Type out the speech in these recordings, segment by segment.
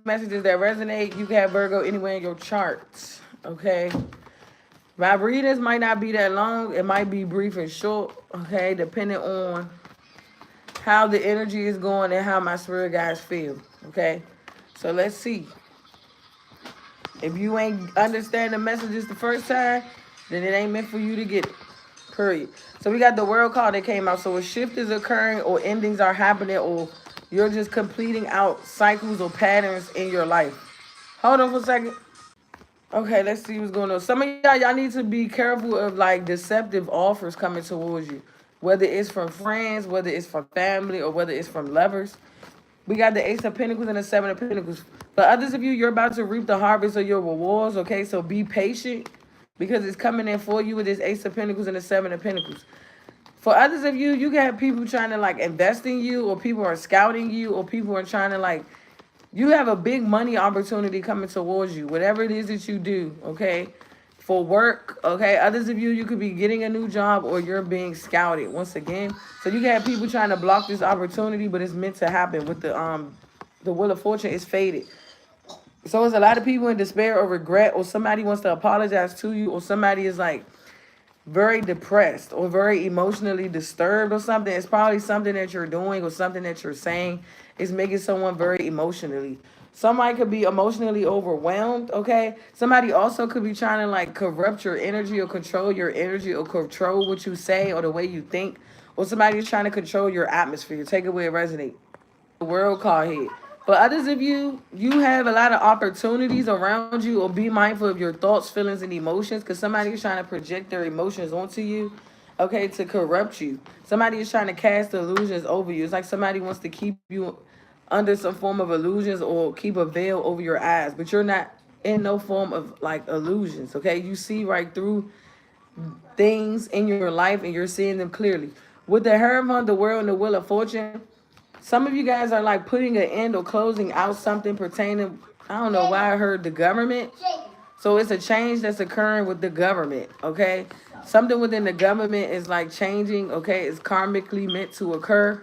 messages that resonate. You can have Virgo anywhere in your charts. Okay. My readings might not be that long. It might be brief and short. Okay, depending on how the energy is going and how my spirit guides feel. Okay. So let's see. If you ain't understand the messages the first time, then it ain't meant for you to get it. Period. So we got the world card that came out. So a shift is occurring or endings are happening or you're just completing out cycles or patterns in your life. Hold on for a second. Okay, let's see what's going on. Some of y'all need to be careful of like deceptive offers coming towards you. Whether it's from friends, whether it's from family, or whether it's from lovers. We got the Ace of Pentacles and the Seven of Pentacles. For others of you, you're about to reap the harvest of your rewards, okay? So be patient because it's coming in for you with this Ace of Pentacles and the Seven of Pentacles. For others of you, you can have people trying to like invest in you or people are scouting you or people are trying to like, you have a big money opportunity coming towards you. Whatever it is that you do, okay? For work, okay? Others of you, you could be getting a new job or you're being scouted once again. So you can have people trying to block this opportunity, but it's meant to happen with the Wheel of Fortune is faded. So it's a lot of people in despair or regret or somebody wants to apologize to you or somebody is like very depressed or very emotionally disturbed or something. It's probably something that you're doing or something that you're saying is making someone very emotionally. Somebody could be emotionally overwhelmed, okay? Somebody also could be trying to like corrupt your energy or control your energy or control what you say or the way you think. Or somebody is trying to control your atmosphere. Take it where it resonates. The world card here. For others of you, you have a lot of opportunities around you or be mindful of your thoughts, feelings, and emotions because somebody is trying to project their emotions onto you, okay, to corrupt you. Somebody is trying to cast illusions over you. It's like somebody wants to keep you under some form of illusions or keep a veil over your eyes, but you're not in no form of like illusions, okay? You see right through things in your life and you're seeing them clearly. With the Hermit, the World, and the Wheel of Fortune, some of you guys are like putting an end or closing out something pertaining, I don't know why I heard the government. So it's a change that's occurring with the government, okay? Something within the government is like changing, okay? It's karmically meant to occur,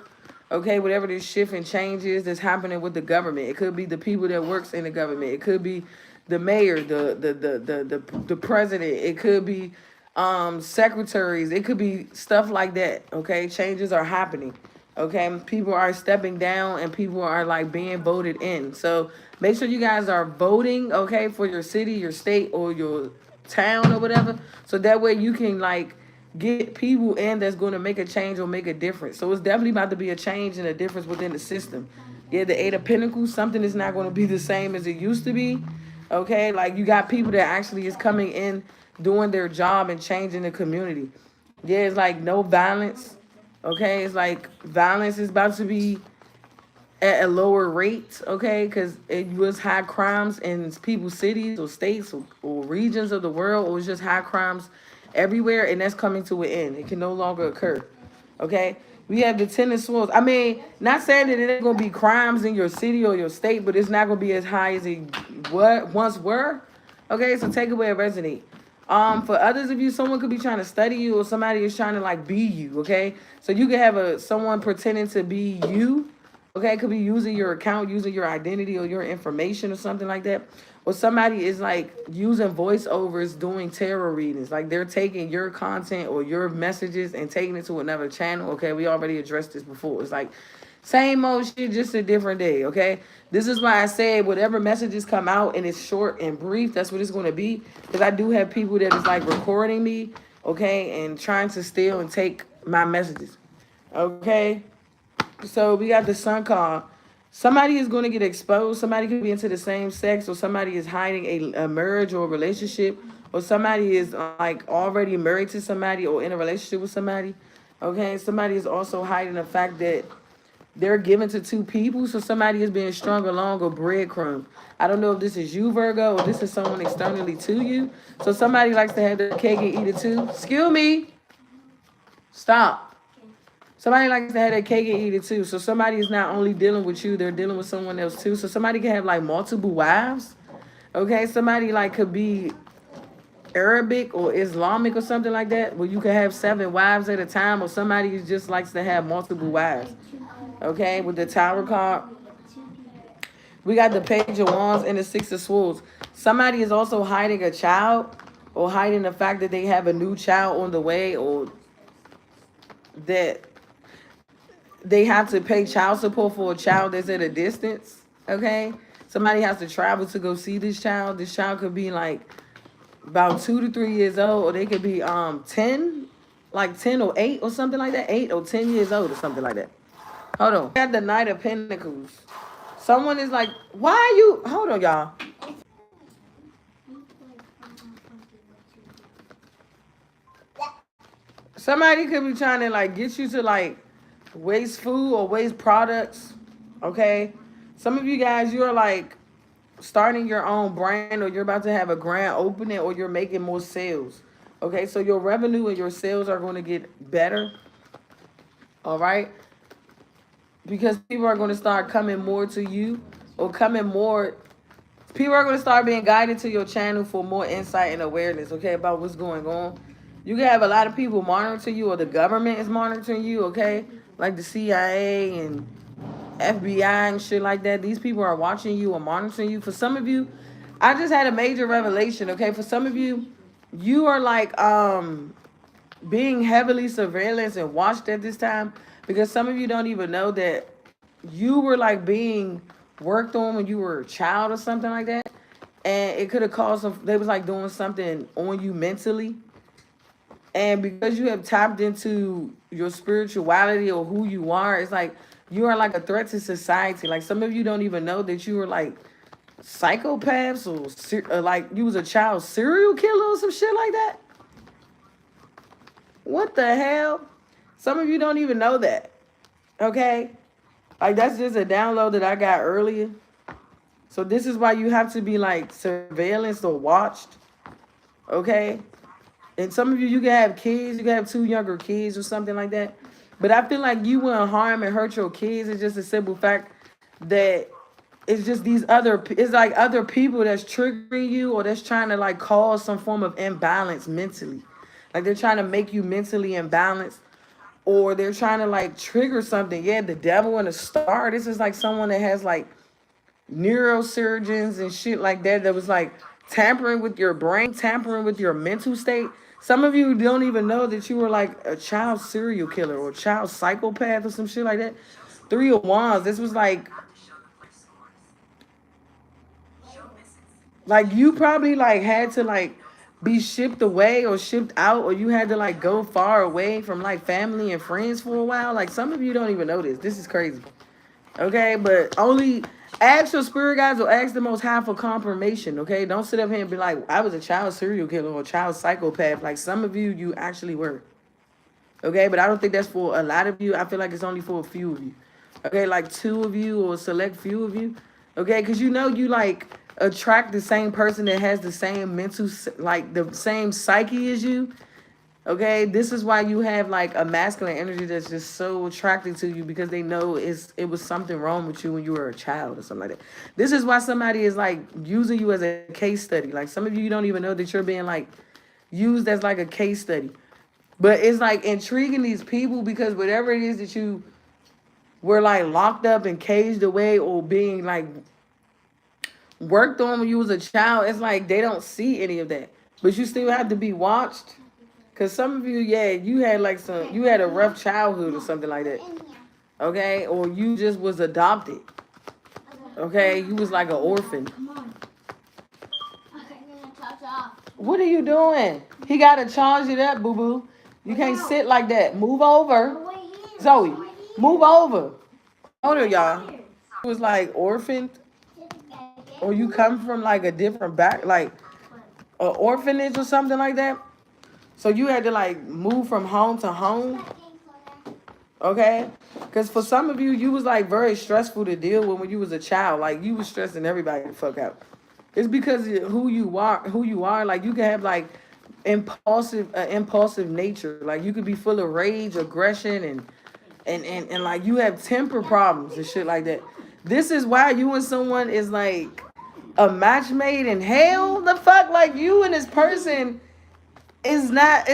okay? Whatever this shift and change is that's happening with the government. It could be the people that works in the government. It could be the mayor, the president. It could be secretaries. It could be stuff like that, okay? Changes are happening. Okay, people are stepping down and people are like being voted in. So make sure you guys are voting, okay, for your city, your state, or your town or whatever. So that way you can like get people in that's going to make a change or make a difference. So it's definitely about to be a change and a difference within the system. Yeah, the Eight of Pentacles, something is not going to be the same as it used to be. Okay, like you got people that actually is coming in, doing their job and changing the community. Yeah, it's like no violence. Okay, it's like violence is about to be at a lower rate, okay, because it was high crimes in people's cities or states or regions of the world, or it's just high crimes everywhere, and that's coming to an end. It can no longer occur, okay? We have the Ten of Swords. I mean, not saying that it ain't going to be crimes in your city or your state, but it's not going to be as high as it once were, okay? So take away a resonate. For others of you, someone could be trying to study you or somebody is trying to like be you, okay? So you could have someone pretending to be you, okay? Could be using your account, using your identity or your information or something like that. Or somebody is like using voiceovers, doing tarot readings. Like they're taking your content or your messages and taking it to another channel, okay? We already addressed this before. It's like same old shit, just a different day, okay? This is why I said whatever messages come out and it's short and brief, that's what it's going to be. Because I do have people that is like recording me, okay, and trying to steal and take my messages, okay? So we got the Sun card. Somebody is going to get exposed. Somebody could be into the same sex, or somebody is hiding a marriage or a relationship, or somebody is like already married to somebody or in a relationship with somebody, okay? Somebody is also hiding the fact that they're given to two people, so somebody is being strung along or breadcrumb. I don't know if this is you, Virgo, or this is someone externally to you. So somebody likes to have their cake and eat it too. Excuse me. Stop. Somebody likes to have their cake and eat it too. So somebody is not only dealing with you, they're dealing with someone else too. So somebody can have like multiple wives. Okay, somebody like could be Arabic or Islamic or something like that, where you can have 7 wives at a time, or somebody who just likes to have multiple wives. Okay, with the Tower card. We got the Page of Wands and the Six of Swords. Somebody is also hiding a child or hiding the fact that they have a new child on the way, or that they have to pay child support for a child that's at a distance. Okay? Somebody has to travel to go see this child. This child could be like about 2 to 3 years old, or they could be 10, like 10 or 8 or something like that. 8 or 10 years old or something like that. Hold on. We got the Knight of Pentacles. Someone is like, why are you, hold on, y'all. Somebody could be trying to like get you to like waste food or waste products. Okay? Some of you guys, you're like starting your own brand, or you're about to have a grand opening, or you're making more sales. Okay? So your revenue and your sales are going to get better. All right? Because people are going to start coming more to you, or coming more. People are going to start being guided to your channel for more insight and awareness, okay, about what's going on. You can have a lot of people monitoring you, or the government is monitoring you, okay? Like the CIA and FBI and shit like that. These people are watching you or monitoring you. For some of you, I just had a major revelation, okay? For some of you, you are like being heavily surveillance and watched at this time, because some of you don't even know that you were like being worked on when you were a child or something like that. And it could have caused some, they was like doing something on you mentally. And because you have tapped into your spirituality or who you are, it's like you are like a threat to society. Like some of you don't even know that you were like psychopaths, or like you was a child serial killer or some shit like that. What the hell? Some of you don't even know that. Okay? Like that's just a download that I got earlier. So this is why you have to be like surveillanced or watched. Okay? And some of you, you can have kids. You can have 2 younger kids or something like that. But I feel like you wouldn't harm and hurt your kids. It's just a simple fact that it's just these other, it's like other people that's triggering you, or that's trying to like cause some form of imbalance mentally. Like they're trying to make you mentally imbalanced, or they're trying to like trigger something. Yeah, the devil and the star. This is like someone that has like neurosurgeons and shit like that, that was like tampering with your brain, tampering with your mental state. Some of you don't even know that you were like a child serial killer or a child psychopath or some shit like that. 3 of Wands. This was like you probably like had to like be shipped away or shipped out, or you had to like go far away from like family and friends for a while. Like some of you don't even know this. This is crazy. Okay, but only ask your spirit guides or ask the Most High for confirmation. Okay, don't sit up here and be like, I was a child serial killer or a child psychopath. Like some of you, you actually were. Okay, but I don't think that's for a lot of you. I feel like it's only for a few of you. Okay, like 2 of you or a select few of you. Okay, because you know you like attract the same person that has the same mental, like the same psyche as you. Okay, this is why you have like a masculine energy that's just so attracted to you, because they know it was something wrong with you when you were a child or something like that. This is why somebody is like using you as a case study. Like some of you don't even know that you're being like used as like a case study. But it's like intriguing these people, because whatever it is that you were like locked up and caged away or being like worked on when you was a child, it's like they don't see any of that. But you still have to be watched. Because some of you, yeah, you had like you had a rough childhood or something like that. Okay? Or you just was adopted. Okay? You was like an orphan. What are you doing? He got to charge it up, boo-boo. You can't sit like that. Move over. Zoe, move over. Hold on, y'all. You was like orphaned. Or you come from like a different like an orphanage or something like that. So you had to like move from home to home. Okay? Because for some of you, you was like very stressful to deal with when you was a child. Like you was stressing everybody the fuck out. It's because of who you are. Like you can have like impulsive nature. Like you could be full of rage, aggression, and like you have temper problems and shit like that. This is why you and someone is like a match made in hell. The fuck? Like you and this person it's not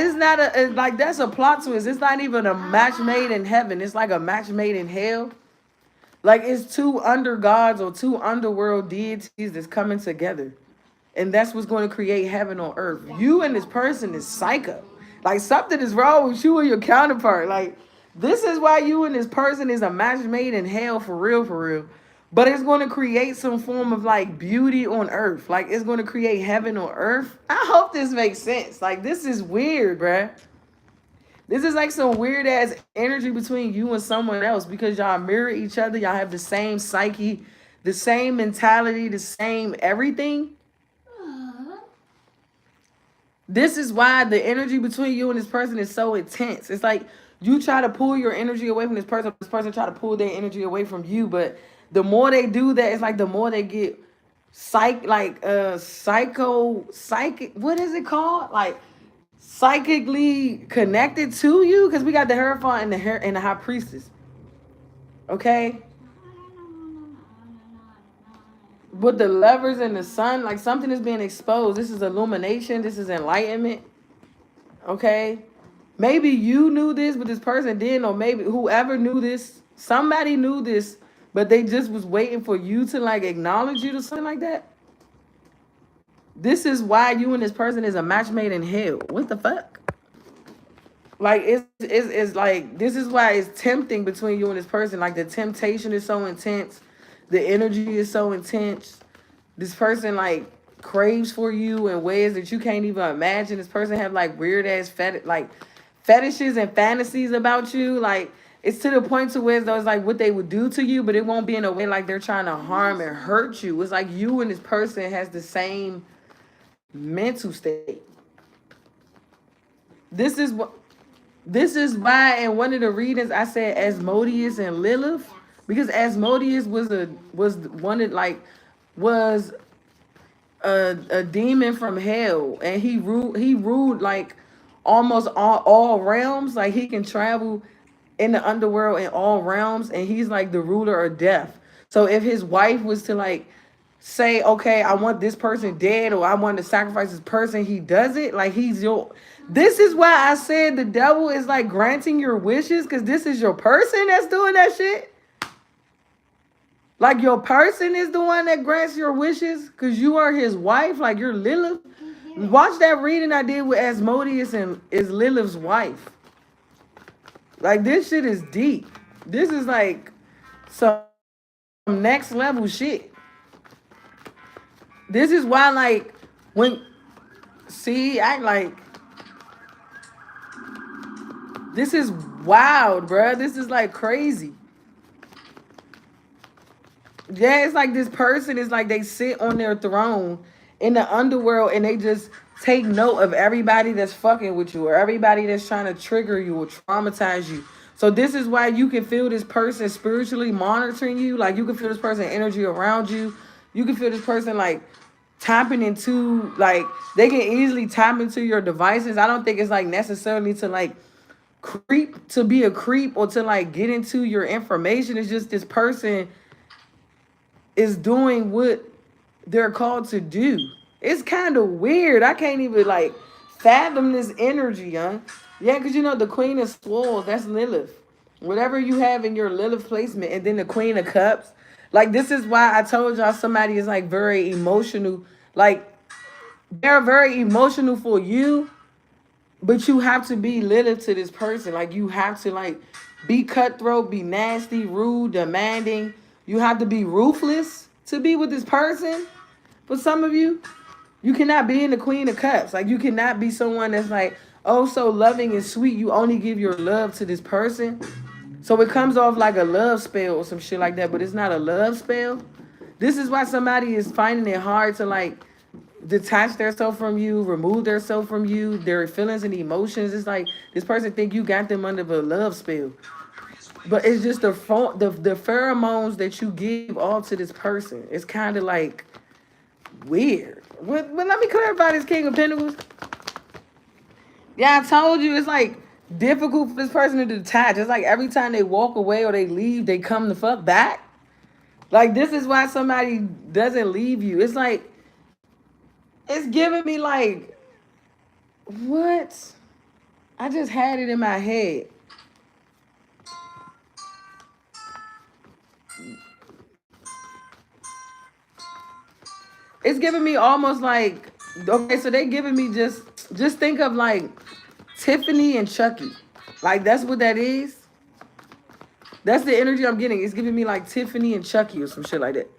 like that's a plot twist. It's not even a match made in heaven. It's like a match made in hell. Like it's two under gods or two underworld deities that's coming together. And that's what's going to create heaven on earth. You and this person is psycho. Like something is wrong with you and your counterpart. Like this is why you and this person is a match made in hell for real, for real. But it's going to create some form of like beauty on earth. Like it's going to create heaven on earth. I hope this makes sense. Like this is weird, bruh. This is like some weird ass energy between you and someone else because y'all mirror each other. Y'all have the same psyche, the same mentality, the same everything. This is why the energy between you and this person is so intense. It's like you try to pull your energy away from this person try to pull their energy away from you. But the more they do that, it's like the more they get psychic, what is it called? Like psychically connected to you. Because we got the Hierophant and the High Priestess. Okay? With the lovers and the sun, like something is being exposed. This is illumination. This is enlightenment. Okay? Maybe you knew this, but this person didn't. Or maybe whoever knew this, somebody knew this, but they just was waiting for you to like acknowledge you to something like that. This is why you and this person is a match made in hell. What the fuck? Like it's like this is why it's tempting between you and this person. Like the temptation is so intense. The energy is so intense. This person like craves for you in ways that you can't even imagine. This person have like weird ass fetishes and fantasies about you. Like it's to the point to where it's like what they would do to you, but it won't be in a way like they're trying to harm and hurt you. It's like you and this person has the same mental state. This is why in one of the readings I said Asmodeus and Lilith, because Asmodeus was a demon from hell, and he ruled like almost all realms. Like he can travel in the underworld in all realms, and he's like the ruler of death. So if his wife was to like say, okay, I want this person dead, or I want to sacrifice this person, he does it. Like he's your. This is why I said the devil is like granting your wishes, because this is your person that's doing that shit. Like your person is the one that grants your wishes, because you are his wife. Like you're Lilith. Watch that reading I did with Asmodeus and is Lilith's wife. Like this shit is deep. This is like some next level shit. This is why, like, this is wild, bruh. This is like crazy. Yeah, it's like this person is like they sit on their throne in the underworld and they just take note of everybody that's fucking with you or everybody that's trying to trigger you or traumatize you. So this is why you can feel this person spiritually monitoring you. Like you can feel this person energy around you. You can feel this person like tapping into, like they can easily tap into your devices. I don't think it's like necessarily to like be a creep or to like get into your information. It's just this person is doing what they're called to do. It's kind of weird. I can't even like fathom this energy, huh? Yeah, because you know the Queen of Swords, that's Lilith. Whatever you have in your Lilith placement, and then the Queen of Cups. Like this is why I told y'all somebody is like very emotional. Like they're very emotional for you, but you have to be Lilith to this person. Like you have to like be cutthroat, be nasty, rude, demanding. You have to be ruthless to be with this person. For some of you, you cannot be in the Queen of Cups. Like you cannot be someone that's like, oh, so loving and sweet. You only give your love to this person. So it comes off like a love spell or some shit like that, but it's not a love spell. This is why somebody is finding it hard to like detach themselves from you, remove themselves from you, their feelings and emotions. It's like this person think you got them under the love spell. But it's just the pheromones that you give all to this person. It's kind of like weird. But let me clarify this King of Pentacles. Yeah, I told you it's like difficult for this person to detach. It's like every time they walk away or they leave, they come the fuck back. Like this is why somebody doesn't leave you. It's like, it's giving me like, what? I just had it in my head. It's giving me almost like, okay, so they giving me just think of like Tiffany and Chucky. Like that's what that is. That's the energy I'm getting. It's giving me like Tiffany and Chucky or some shit like that.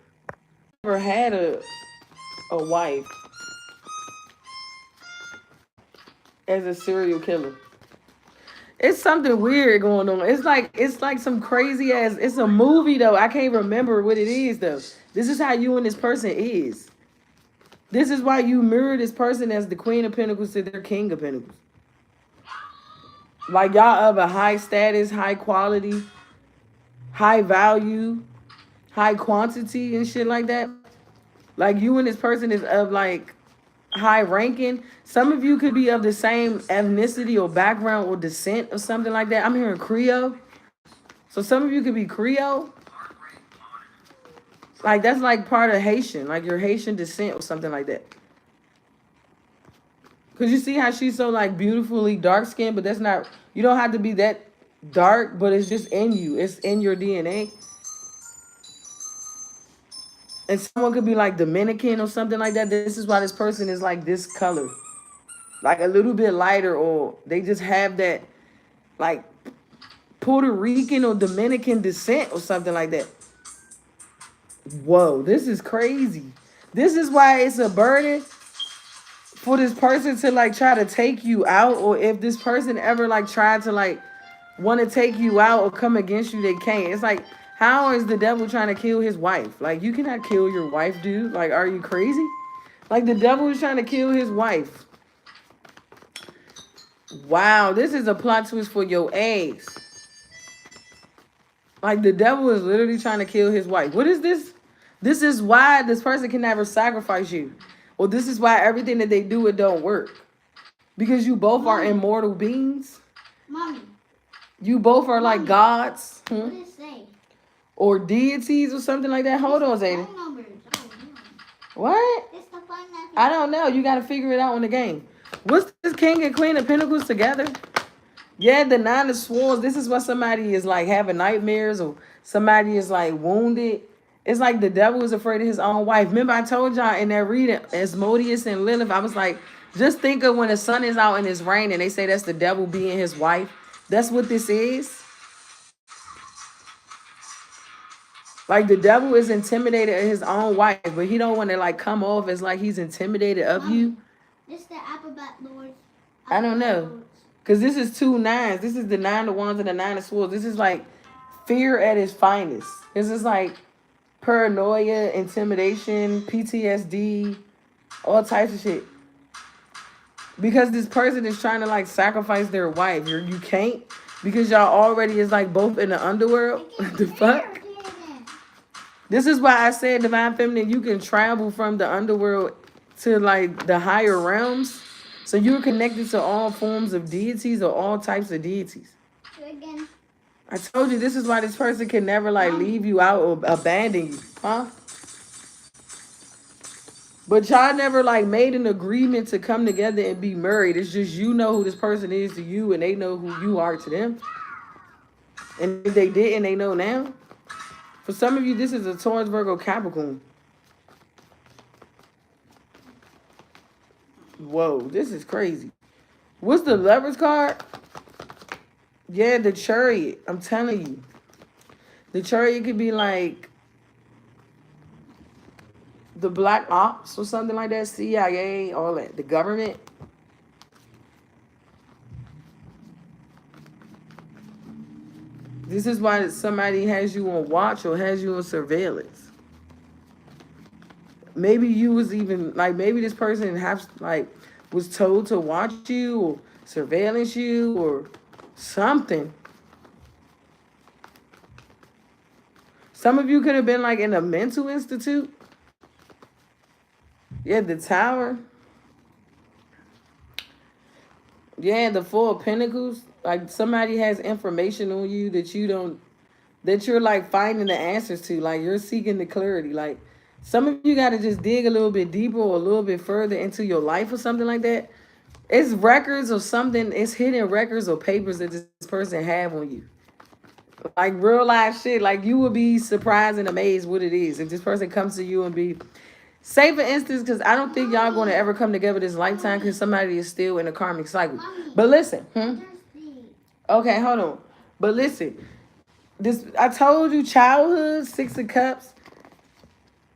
Never had a wife as a serial killer. It's something weird going on. It's like some crazy ass. It's a movie though. I can't remember what it is though. This is how you and this person is. This is why you mirror this person as the Queen of Pentacles to their King of Pentacles. Like y'all of a high status, high quality, high value, high quantity and shit like that. Like you and this person is of like high ranking. Some of you could be of the same ethnicity or background or descent or something like that. I'm hearing Creole. So some of you could be Creole. Like that's like part of Haitian, like your Haitian descent or something like that. Cause you see how she's so like beautifully dark skinned, but that's not, you don't have to be that dark, but it's just in you. It's in your DNA. And someone could be like Dominican or something like that. This is why this person is like this color. Like a little bit lighter, or they just have that like Puerto Rican or Dominican descent or something like that. Whoa, this is crazy. This is why it's a burden for this person to like try to take you out, or if this person ever like tried to like want to take you out or come against you, they can't. It's like, how is the devil trying to kill his wife? Like, you cannot kill your wife, dude. Like, are you crazy? Like, the devil is trying to kill his wife. Wow, this is a plot twist for your ass. Like, the devil is literally trying to kill his wife. What is this? This is why this person can never sacrifice you. Well, this is why everything that they do, it don't work. Because you both are immortal beings. Mommy. You both are like gods. What does it say? Or deities or something like that. Hold on, Zayden. What? It's the phone number. I don't know. You got to figure it out in the game. What's this King and Queen of Pentacles together? Yeah, the Nine of Swords. This is why somebody is like having nightmares, or somebody is like wounded. It's like the devil is afraid of his own wife. Remember, I told y'all in that reading, Asmodeus and Lilith, I was like, just think of when the sun is out and it's raining. They say that's the devil being his wife. That's what this is. Like the devil is intimidated of his own wife, but he don't want to like come off as like he's intimidated of you. This the alphabet lords. I don't know. Because this is 2 9s. This is the 9 of Wands and the 9 of Swords. This is like fear at its finest. This is like paranoia, intimidation, PTSD, all types of shit. Because this person is trying to like sacrifice their wife. You can't, because y'all already is like both in the underworld. What the fuck? This is why I said, Divine Feminine, you can travel from the underworld to like the higher realms. So you're connected to all forms of deities or all types of deities. Again. I told you this is why this person can never like leave you out or abandon you, huh? But y'all never like made an agreement to come together and be married. It's just you know who this person is to you, and they know who you are to them. And if they didn't, they know now. For some of you, this is a Taurus, Virgo, Capricorn. Whoa, this is crazy. What's the Lovers card? Yeah, the Chariot. I'm telling you. The Chariot could be like the Black Ops or something like that. CIA, all that. The government. This is why somebody has you on watch or has you on surveillance. Maybe you was even like, maybe this person was told to watch you or surveillance you or something. Some of you could have been like in a mental institute. Yeah, the Tower. Yeah, the Four of Pentacles. Like somebody has information on you that you don't, that you're like finding the answers to. Like you're seeking the clarity. Like some of you got to just dig a little bit deeper or a little bit further into your life or something like that. It's records or something. It's hidden records or papers that this person have on you. Like real life shit. Like you would be surprised and amazed what it is. If this person comes to you and be, Say for instance, because I don't think y'all going to ever come together this lifetime because somebody is still in a karmic cycle. But listen, okay, hold on. But listen, this I told you, childhood, Six of Cups,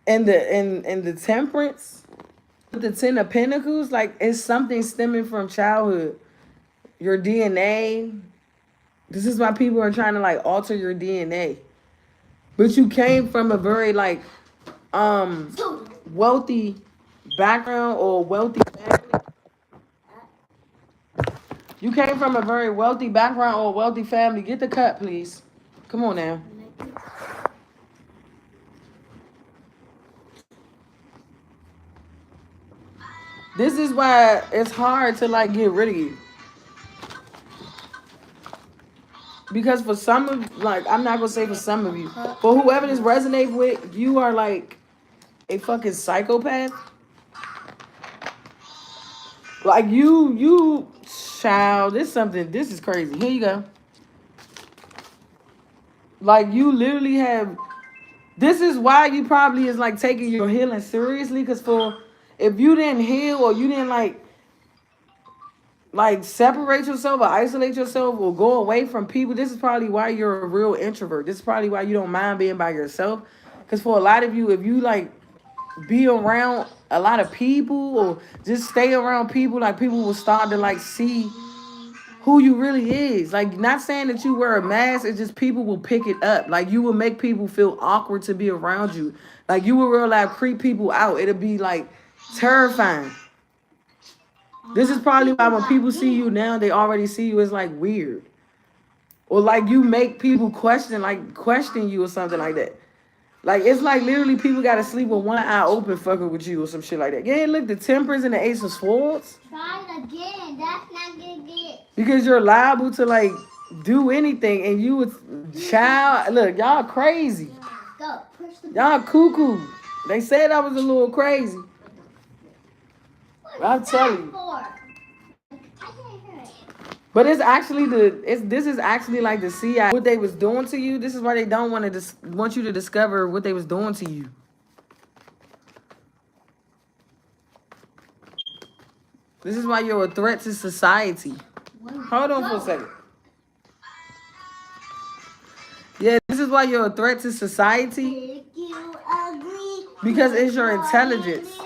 and the Temperance, with the Ten of Pentacles, like it's something stemming from childhood. Your DNA. This is why people are trying to like alter your DNA. But you came from a very like wealthy background or wealthy family. You came from a very wealthy background or wealthy family. Get the cup, please. Come on now. This is why it's hard to like get rid of you. Because for some of, like, I'm not gonna say for some of you, for whoever this resonates with, you are like a fucking psychopath. Like you, child. This is crazy. Here you go. Like you literally have. This is why you probably is like taking your healing seriously. Cause if you didn't heal or you didn't like separate yourself or isolate yourself or go away from people, this is probably why you're a real introvert. This is probably why you don't mind being by yourself. Because for a lot of you, if you like be around a lot of people or just stay around people, like people will start to like see who you really is. Like, not saying that you wear a mask, it's just people will pick it up. Like, you will make people feel awkward to be around you. Like, you will real life creep people out. It'll be like terrifying. This is probably why when people see you now, they already see you as like weird. Or like you make people question you or something like that. Like, it's like literally people got to sleep with one eye open fucking with you or some shit like that. Yeah, look, the Temperance and the Ace of Swords. Try it again. That's not good. Because you're liable to like do anything and you would, child, look, y'all crazy. Go. Push the Y'all cuckoo. They said I was a little crazy. I'll tell you. But it's actually this is actually like the CIA, what they was doing to you. This is why they don't want you to discover what they was doing to you. This is why you're a threat to society. Hold on for a second. Yeah, this is why you're a threat to society. Because it's your intelligence.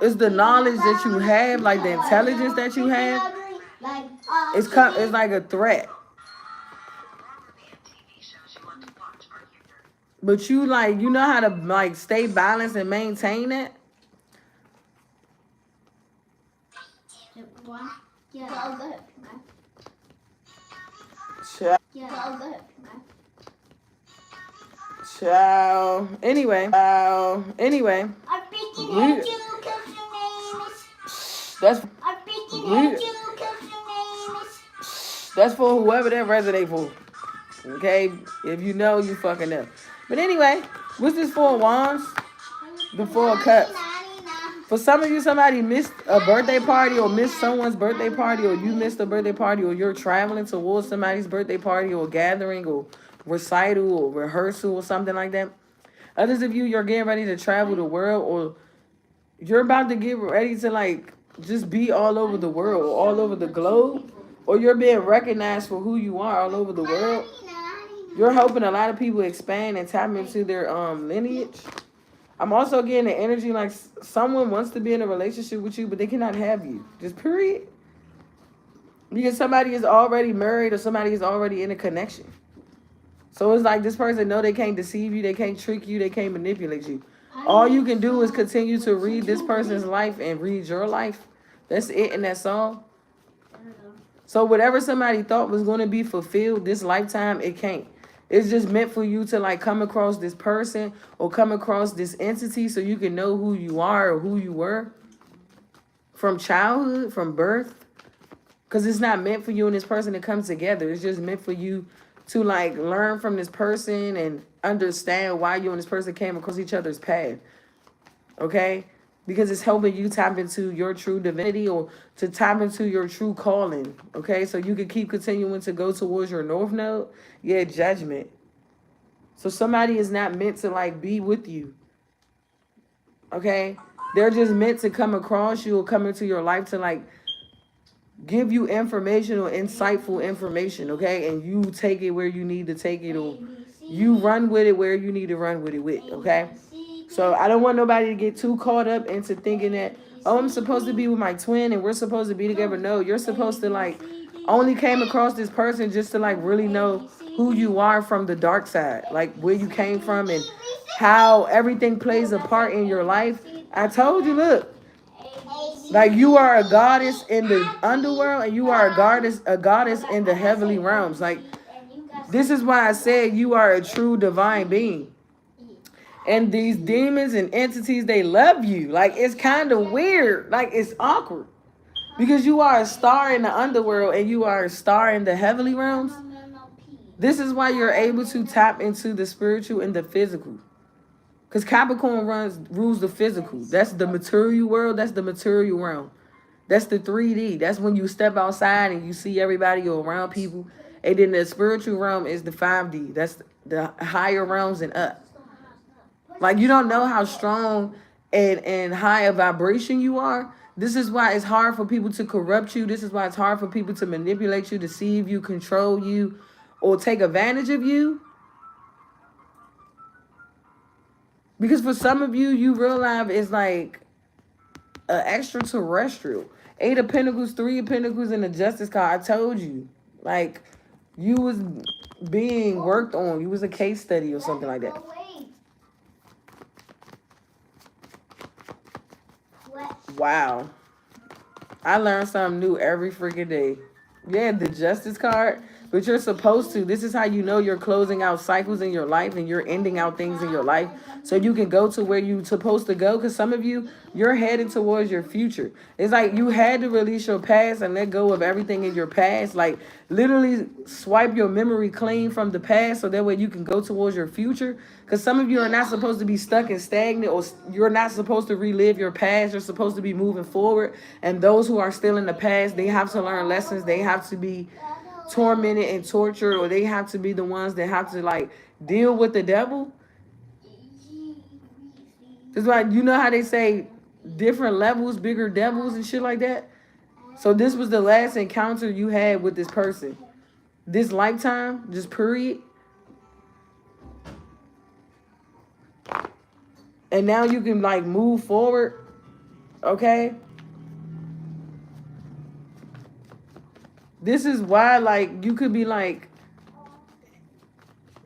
It's the knowledge that you have, like the intelligence that you have. It's like a threat. But you like, you know how to like stay balanced and maintain it. Ciao. Anyway. That's for whoever that resonate for. Okay? If you know, you fucking know. But anyway, what's this Four of Wands? The Four of Cups. For some of you, somebody missed a birthday party or missed someone's birthday party, or you missed a birthday party, or you're traveling towards somebody's birthday party or gathering or recital or rehearsal or something like that. Others of you, you're getting ready to travel the world, or you're about to get ready to like just be all over the world, all over the globe, or you're being recognized for who you are all over the world. You're helping a lot of people expand and tap into their lineage. I'm also getting the energy like someone wants to be in a relationship with you, but they cannot have you. Just period. Because somebody is already married or somebody is already in a connection. So it's like this person know they can't deceive you, they can't trick you, they can't manipulate you. All you can do is continue to read this person's life and read your life. That's it, and that's all. So whatever somebody thought was going to be fulfilled this lifetime, it can't. It's just meant for you to like come across this person or come across this entity so you can know who you are or who you were from childhood, from birth. Because it's not meant for you and this person to come together. It's just meant for you to like learn from this person and understand why you and this person came across each other's path. Okay? Because it's helping you tap into your true divinity or to tap into your true calling. Okay? So you can keep continuing to go towards your north node. Yeah, judgment. So somebody is not meant to like be with you. Okay? They're just meant to come across you or come into your life to like give you information or insightful information, okay? And you take it where you need to take it, or you run with it where you need to run with it with, okay? So I don't want nobody to get too caught up into thinking that, oh, I'm supposed to be with my twin and we're supposed to be together. No, you're supposed to like only came across this person just to like really know who you are from the dark side, like where you came from and how everything plays a part in your life. I told you, look, like you are a goddess in the underworld and you are a goddess in the heavenly realms. Like this is why I said you are a true divine being. And these demons and entities, they love you. Like it's kind of weird. Like it's awkward. Because you are a star in the underworld and you are a star in the heavenly realms. This is why you're able to tap into the spiritual and the physical. Because Capricorn rules the physical. That's the material world. That's the material realm. That's the 3D. That's when you step outside and you see everybody, you're around people. And then the spiritual realm is the 5D. That's the higher realms and up. Like you don't know how strong and high a vibration you are. This is why it's hard for people to corrupt you. This is why it's hard for people to manipulate you, deceive you, control you, or take advantage of you. Because for some of you, you realize it's like an extraterrestrial. 8 of Pentacles, 3 of Pentacles, and the Justice card. I told you. Like, you was being worked on. You was a case study or something like that. Wow. I learn something new every freaking day. Yeah, the Justice card. But you're supposed to. This is how you know you're closing out cycles in your life and you're ending out things in your life so you can go to where you're supposed to go. Because some of you, you're heading towards your future. It's like you had to release your past and let go of everything in your past. Like literally swipe your memory clean from the past so that way you can go towards your future. Because some of you are not supposed to be stuck and stagnant, or you're not supposed to relive your past. You're supposed to be moving forward. And those who are still in the past, they have to learn lessons. They have to be tormented and tortured, or they have to be the ones that have to like deal with the devil. That's why you know how they say different levels, bigger devils and shit like that. So this was the last encounter you had with this person. This lifetime, just period. And now you can like move forward. Okay. This is why, like, you could be, like,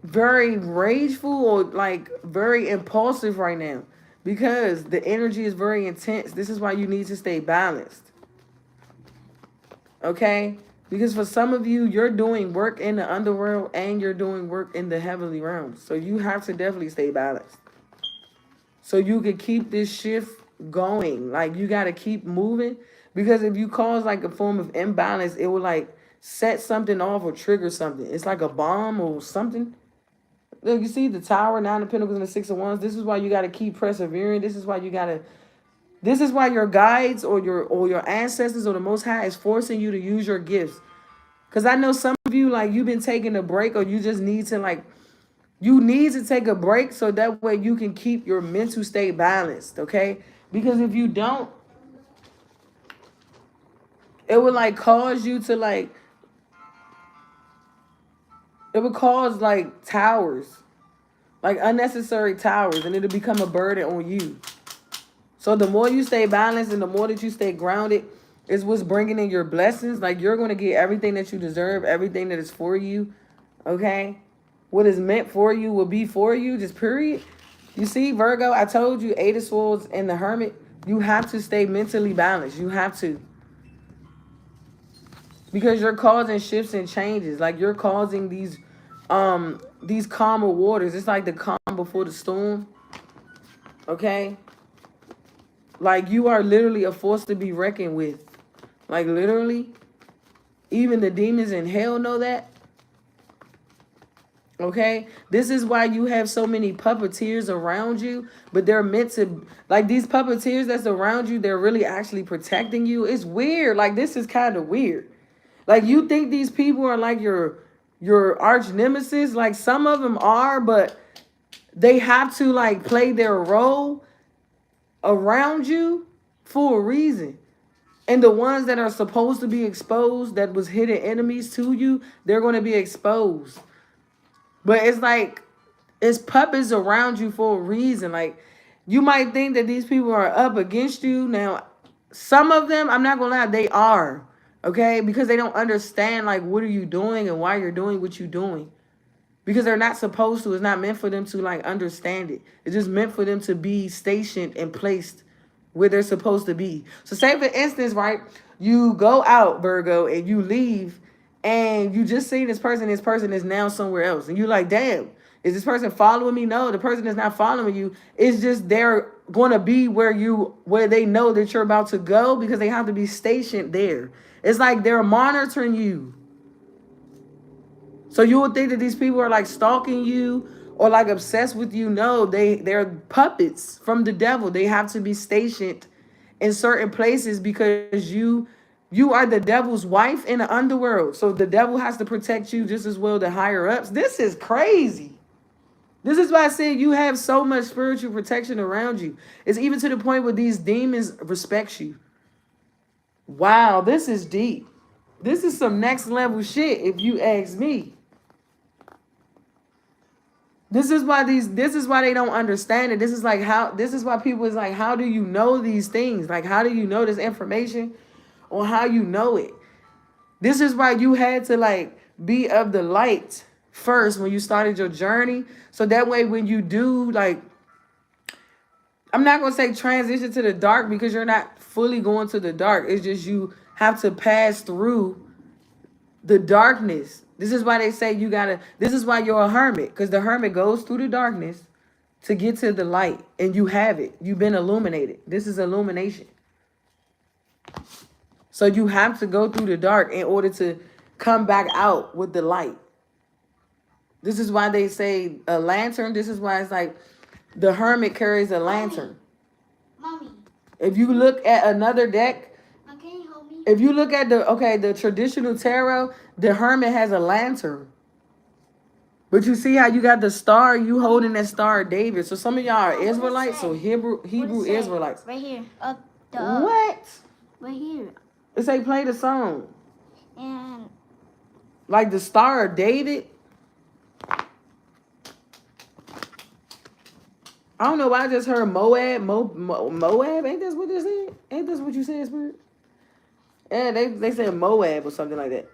very rageful or, like, very impulsive right now. Because the energy is very intense. This is why you need to stay balanced. Okay? Because for some of you, you're doing work in the underworld and you're doing work in the heavenly realms. So you have to definitely stay balanced. So you can keep this shift going. Like, you got to keep moving. Because if you cause like a form of imbalance, it will like set something off or trigger something. It's like a bomb or something. Look, you see the Tower, 9 of Pentacles, and the 6 of Wands. This is why you got to keep persevering. This is why you got to. This is why your guides or your ancestors or the Most High is forcing you to use your gifts. Because I know some of you, like, you've been taking a break, or you just need to, like, you need to take a break so that way you can keep your mental state balanced, okay? Because if you don't, it would, like, cause you to, like, it would cause, like, towers, like, unnecessary towers, and it'll become a burden on you. So the more you stay balanced and the more that you stay grounded is what's bringing in your blessings. Like, you're going to get everything that you deserve, everything that is for you, okay? What is meant for you will be for you, just period. You see, Virgo, I told you, 8 of Swords and the Hermit, you have to stay mentally balanced. You have to. Because you're causing shifts and changes. Like, you're causing these calmer waters. It's like the calm before the storm. Okay? Like, you are literally a force to be reckoned with. Like, literally. Even the demons in hell know that. Okay? This is why you have so many puppeteers around you. But they're meant to... Like, these puppeteers that's around you, they're really actually protecting you. It's weird. Like, this is kind of weird. Like, you think these people are like your arch nemesis? Like, some of them are, but they have to, like, play their role. around you for a reason. And the ones that are supposed to be exposed, that was hidden enemies to you, they're going to be exposed. But it's like, it's puppets around you for a reason. Like, you might think that these people are up against you. Now, some of them, I'm not going to lie, they are. Okay? Because they don't understand, like, what are you doing and why you're doing what you're doing. Because they're not supposed to. It's not meant for them to, like, understand it. It's just meant for them to be stationed and placed where they're supposed to be. So say, for instance, right, you go out, Virgo, and you leave, and you just see this person is now somewhere else. And you're like, damn, is this person following me? No, the person is not following you. It's just they're going to be where they know that you're about to go, because they have to be stationed there. It's like they're monitoring you. So you would think that these people are like stalking you or like obsessed with you. No, they're puppets from the devil. They have to be stationed in certain places because you are the devil's wife in the underworld. So the devil has to protect you just as well, the higher ups. This is crazy. This is why I said you have so much spiritual protection around you. It's even to the point where these demons respect you. Wow, this is deep. This is some next level shit if you ask me. This is why they don't understand it. This is why people is like, how do you know these things? Like, how do you know this information or how you know it? This is why you had to like be of the light first when you started your journey. So that way when you do, like, I'm not going to say transition to the dark, because you're not fully going to the dark. It's just you have to pass through the darkness. This is why they say this is why you're a hermit, because the hermit goes through the darkness to get to the light, and you have it. You've been illuminated. This is illumination. So you have to go through the dark in order to come back out with the light. This is why they say a lantern. This is why it's like the hermit carries a lantern. Mommy. If you look at another deck, Can you hold me? if you look at the traditional tarot, the hermit has a lantern. But you see how you got the star, you holding that Star of David. So some of y'all are Israelites, so Hebrew Israelites. Right here. Up the What? Right here. It say play the song. And Like the Star of David. I don't know why I just heard Moab. Moab? Ain't this what this is? Ain't this what you said, Spirit? Yeah, they said Moab or something like that.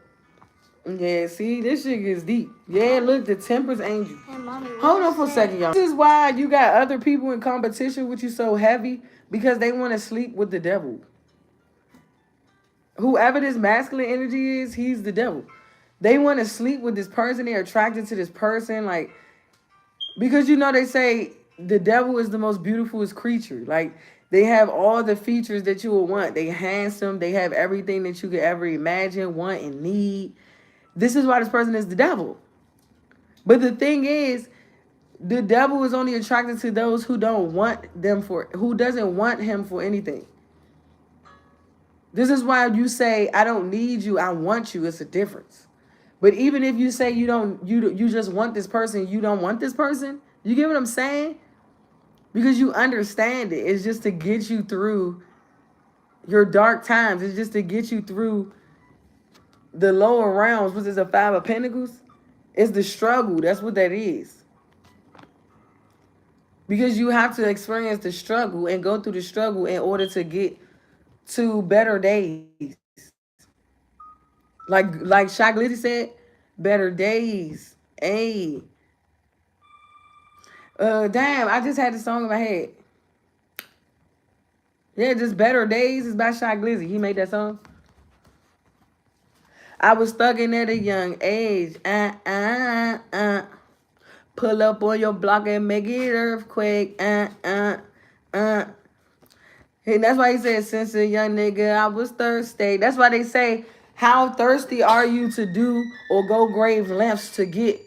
Yeah, see, this shit gets deep. Yeah, look, the Temperance Angel. Mommy, Hold on for a second, y'all. This is why you got other people in competition with you so heavy, because they want to sleep with the devil. Whoever this masculine energy is, he's the devil. They want to sleep with this person. They're attracted to this person, like, because they say the devil is the most beautifulest creature. Like, they have all the features that you would want. They handsome. They have everything that you could ever imagine, want, and need. This is why this person is the devil. But the thing is, the devil is only attracted to those who doesn't want him for anything. This is why you say, I don't need you, I want you. It's a difference. But even if you say you just want this person, you don't want this person, you get what I'm saying? Because you understand it. It's just to get you through your dark times. It's just to get you through the lower realms, which is a 5 of Pentacles. It's the struggle. That's what that is. Because you have to experience the struggle and go through the struggle in order to get to better days. Like Shock Lizzie said, better days. Hey. Damn, I just had the song in my head. Yeah, just Better Days is by Shock Lizzie. He made that song. I was thugging at a young age. Pull up on your block and make it earthquake. And that's why he said, since a young nigga, I was thirsty. That's why they say, how thirsty are you to do or go grave lengths to get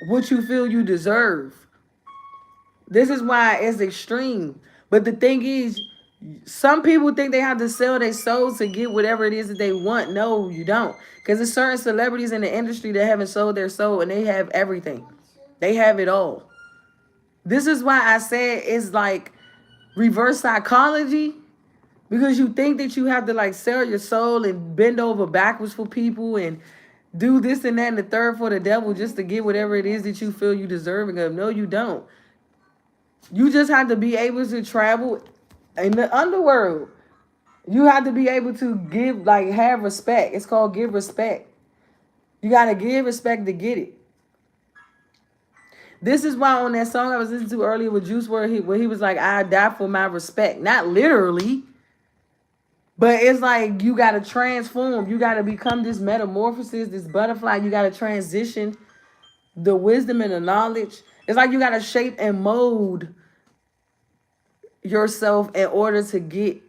what you feel you deserve? This is why it's extreme. But the thing is, some people think they have to sell their souls to get whatever it is that they want. No, you don't. Because there's certain celebrities in the industry that haven't sold their soul, and they have everything. They have it all. This is why I said it's like reverse psychology, because you think that you have to like sell your soul and bend over backwards for people and do this and that and the third for the devil just to get whatever it is that you feel you deserving of. No, you don't. You just have to be able to travel in the underworld. You have to be able to give, like, have respect. It's called give respect. You got to give respect to get it. This is why on that song I was listening to earlier with Juice WRLD, where he was like, I die for my respect. Not literally, but it's like you got to transform. You got to become this metamorphosis, this butterfly. You got to transition the wisdom and the knowledge. It's like you got to shape and mold yourself in order to get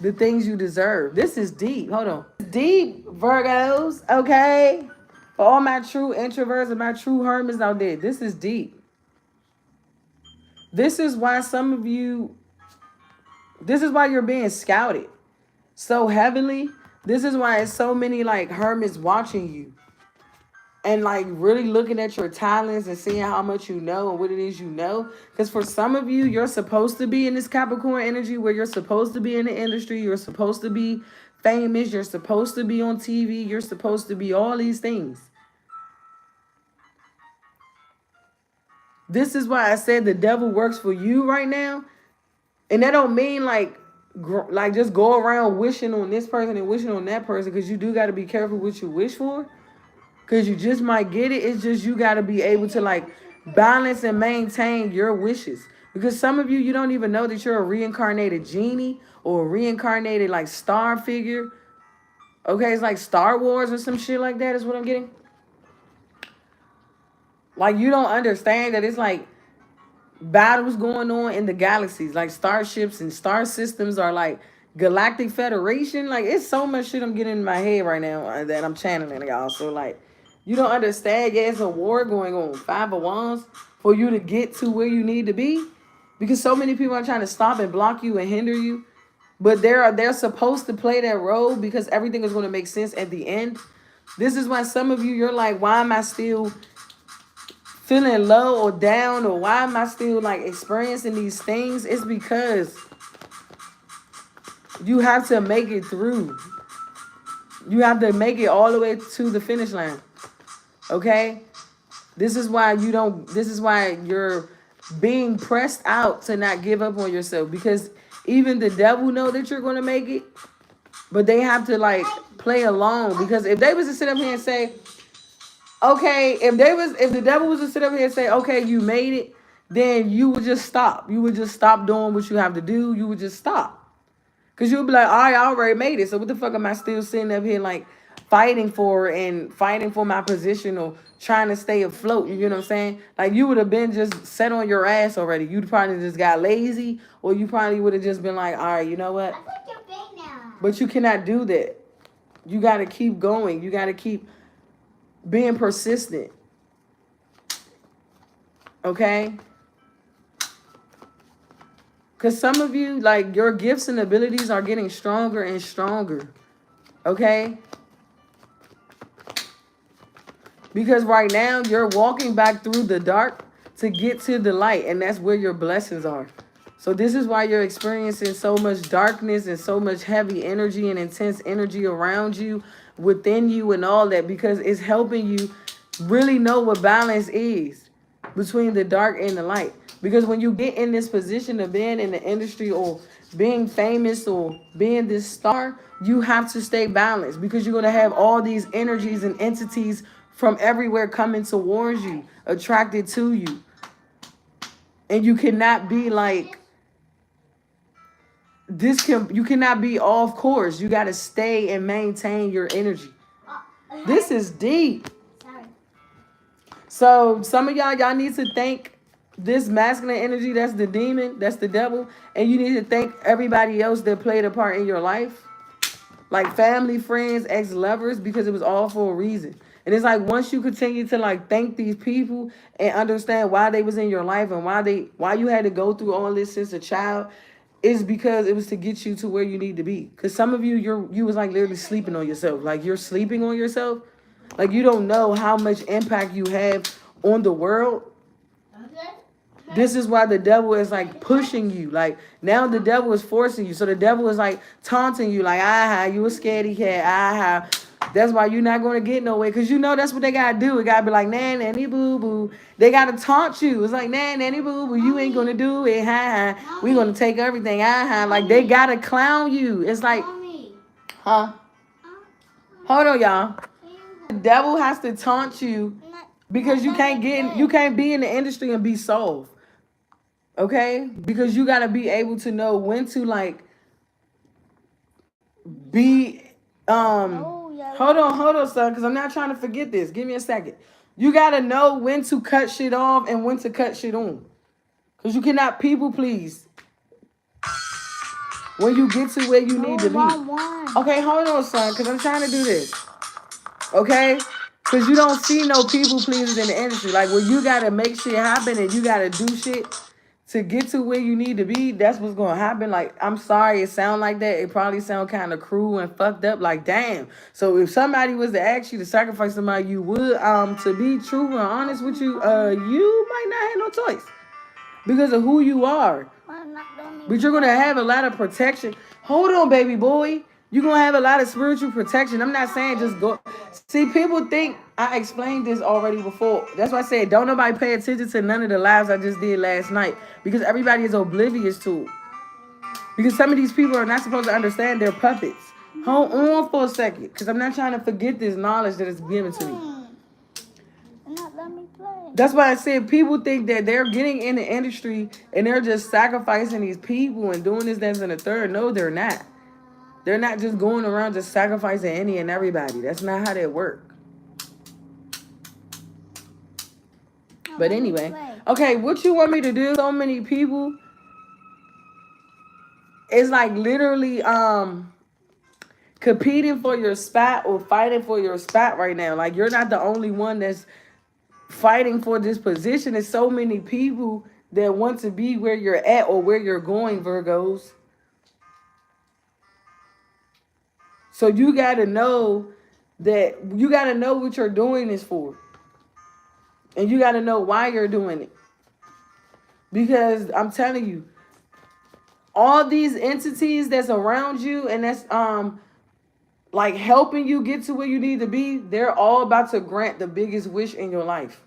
the things you deserve. This is deep. Hold on. Deep, Virgos, okay? For all my true introverts and my true hermits out there, this is deep. This is why some of you, this is why you're being scouted so heavily. This is why it's so many like hermits watching you and like really looking at your talents and seeing how much you know and what it is you know. Because for some of you, you're supposed to be in this Capricorn energy where you're supposed to be in the industry. You're supposed to be famous. You're supposed to be on TV. You're supposed to be all these things. This is why I said the devil works for you right now. And that don't mean like just go around wishing on this person and wishing on that person, because you do got to be careful what you wish for. Because you just might get it. It's just you got to be able to like balance and maintain your wishes. Because some of you, you don't even know that you're a reincarnated genie or a reincarnated like star figure. Okay, it's like Star Wars or some shit like that is what I'm getting. Like you don't understand that it's like battles going on in the galaxies. Like starships and star systems are like galactic federation. Like it's so much shit I'm getting in my head right now that I'm channeling, y'all. So like, you don't understand. Yeah, it's a war going on. 5 of Wands for you to get to where you need to be, because so many people are trying to stop and block you and hinder you. But they're supposed to play that role because everything is going to make sense at the end. This is why some of you, you're like, why am I still feeling low or down, or why am I still like experiencing these things? It's because you have to make it through. You have to make it all the way to the finish line. Okay? This is why you're being pressed out to not give up on yourself, because even the devil know that you're going to make it, but they have to like play along. Because if they was to sit up here and say, okay, if the devil was to sit up here and say, okay, you made it, then you would just stop. You would just stop doing what you have to do. You would just stop. Because you would be like, all right, I already made it. So what the fuck am I still sitting up here like fighting for my position or trying to stay afloat? You know what I'm saying? Like you would have been just set on your ass already. You'd probably just got lazy, or you probably would have just been like, all right, you know what? But you cannot do that. You got to keep going. You got to keep being persistent. Okay? Because some of you, like, your gifts and abilities are getting stronger and stronger. Okay? Because right now, you're walking back through the dark to get to the light. And that's where your blessings are. So this is why you're experiencing so much darkness and so much heavy energy and intense energy around you, within you and all that. Because it's helping you really know what balance is between the dark and the light. Because when you get in this position of being in the industry or being famous or being this star, you have to stay balanced, because you're going to have all these energies and entities from everywhere coming towards you, attracted to you. And you cannot be like, you cannot be off course. You got to stay and maintain your energy. This is deep. So some of y'all need to thank this masculine energy, that's the demon, that's the devil. And you need to thank everybody else that played a part in your life. Like family, friends, ex-lovers, because it was all for a reason. And it's like once you continue to like thank these people and understand why they was in your life and why you had to go through all this since a child, is because it was to get you to where you need to be. Because some of you, you was like literally sleeping on yourself. Like you're sleeping on yourself. Like you don't know how much impact you have on the world. This is why the devil is like pushing you. Like now the devil is forcing you. So the devil is like taunting you. Like, you a scaredy cat. That's why you're not going to get nowhere. Because you know that's what they got to do. It got to be like, nanny boo boo. They got to taunt you. It's like, nanny boo boo. You ain't going to do it. We going to take everything. Like they got to clown you. It's like, huh? Hold on, y'all. The devil has to taunt you because you can't be in the industry and be soft. Okay? Because you got to be able to know when to like be hold on, son, because I'm not trying to forget this. Give me a second. You got to know when to cut shit off and when to cut shit on. Because you cannot people please when you get to where you need to be. Okay, hold on, son, because I'm trying to do this. Okay? Because you don't see no people pleasers in the industry. Like, when you got to make shit happen and you got to do shit to get to where you need to be, that's what's going to happen. Like, I'm sorry it sound like that. It probably sound kind of cruel and fucked up. Like, damn. So if somebody was to ask you to sacrifice somebody, you would. To be true and honest with you, you might not have no choice because of who you are. But you're going to have a lot of protection. Hold on, baby boy. You're going to have a lot of spiritual protection. I'm not saying just go. See, people think, I explained this already before. That's why I said, don't nobody pay attention to none of the lives I just did last night. Because everybody is oblivious to it. Because some of these people are not supposed to understand they're puppets. Hold on for a second. Because I'm not trying to forget this knowledge that is given to me. That's why I said people think that they're getting in the industry and they're just sacrificing these people and doing this, that, and the third. No, they're not. They're not just going around just sacrificing any and everybody. That's not how that works. But anyway, okay, what you want me to do? So many people. It's like literally competing for your spot or fighting for your spot right now. Like, you're not the only one that's fighting for this position. There's so many people that want to be where you're at or where you're going, Virgos. So you got to know that you got to know what you're doing this for. And you got to know why you're doing it. Because I'm telling you, all these entities that's around you and that's like helping you get to where you need to be, they're all about to grant the biggest wish in your life.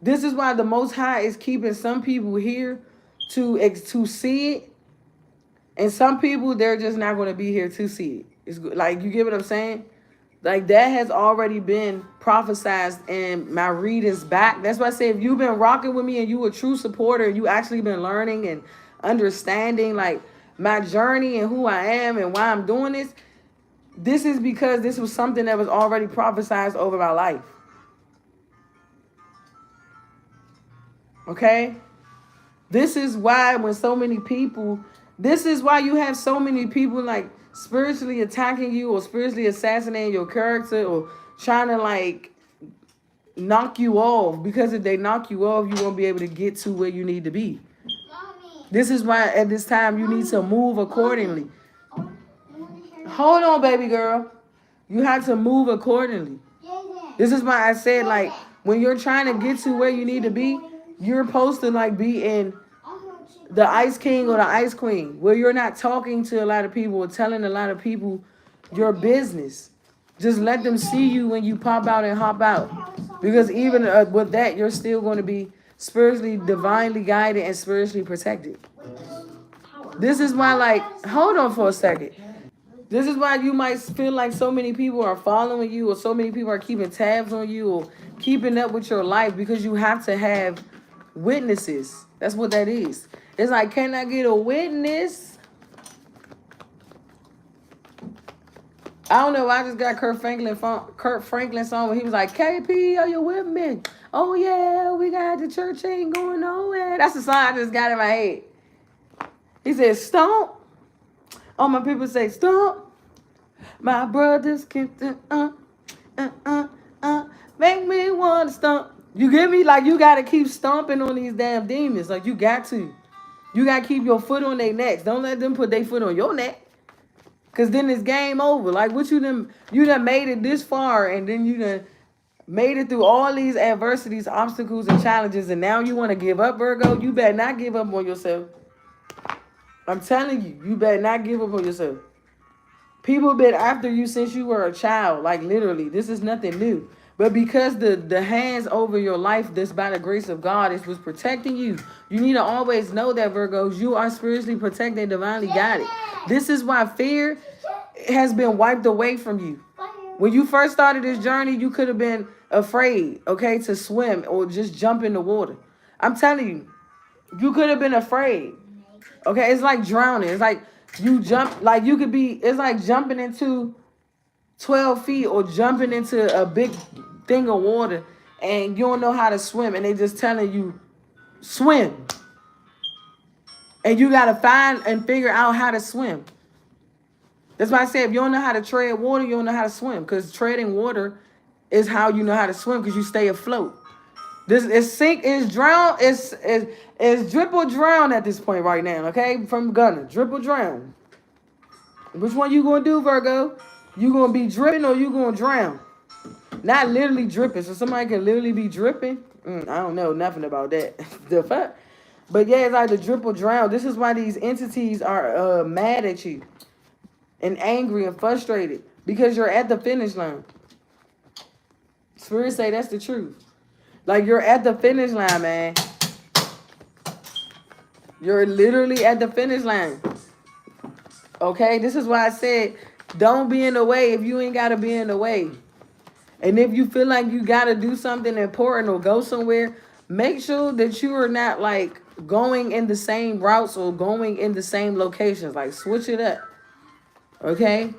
This is why the Most High is keeping some people here to see it. And some people, they're just not going to be here to see it. It's good. Like, you get what I'm saying? Like, that has already been prophesized in my readings back. That's why I say, if you've been rocking with me and you a true supporter and you actually been learning and understanding, like, my journey and who I am and why I'm doing this is because this was something that was already prophesized over my life. Okay? This is why when so many people... This is why you have so many people like spiritually attacking you or spiritually assassinating your character or trying to like knock you off. Because if they knock you off, you won't be able to get to where you need to be. This is why at this time you need to move accordingly. Hold on, baby girl. You have to move accordingly. This is why I said, like, when you're trying to get to where you need to be, you're supposed to like be in the Ice King or the Ice Queen, where you're not talking to a lot of people or telling a lot of people your business. Just let them see you when you pop out and hop out. Because even with that, you're still going to be spiritually, divinely guided and spiritually protected. This is why, like, hold on for a second. This is why you might feel like so many people are following you or so many people are keeping tabs on you or keeping up with your life, because you have to have witnesses. That's what that is. It's like, can I get a witness? I don't know. I just got Kurt Franklin song where he was like, KP, are you with me? Oh, yeah, we got the church ain't going nowhere. That's the song I just got in my head. He said, stomp. All my people say, stomp. My brothers can make me want to stomp. You get me? Like, you got to keep stomping on these damn demons. Like, you got to. You got to keep your foot on their necks. Don't let them put their foot on your neck. Because then it's game over. Like, what you done made it this far, and then you done made it through all these adversities, obstacles, and challenges, and now you want to give up, Virgo? You better not give up on yourself. I'm telling you, you better not give up on yourself. People have been after you since you were a child, like literally. This is nothing new. But because the hands over your life, this by the grace of God, it was protecting you. You need to always know that, Virgos, you are spiritually protected and divinely guided. This is why fear has been wiped away from you. When you first started this journey, you could have been afraid, okay, to swim or just jump in the water. I'm telling you, you could have been afraid. Okay, it's like drowning. It's like you jump, like you could be, it's like jumping into 12 feet or jumping into a big thing of water and you don't know how to swim and they just telling you, swim. And you got to find and figure out how to swim. That's why I say if you don't know how to tread water, you don't know how to swim. Because treading water is how you know how to swim because you stay afloat. This is sink, is drown, is drip or drown at this point right now, okay? From Gunner, drip or drown. Which one you gonna do, Virgo? You gonna be dripping or you gonna drown? Not literally dripping, so somebody can literally be dripping. I don't know nothing about that. The fuck? But yeah, it's like the drip or drown. This is why these entities are mad at you and angry and frustrated because you're at the finish line. Spirit say that's the truth. Like, you're at the finish line, man. You're literally at the finish line. Okay? This is why I said, don't be in the way if you ain't got to be in the way. And if you feel like you got to do something important or go somewhere, make sure that you are not, like, going in the same routes or going in the same locations. Like, switch it up. Okay?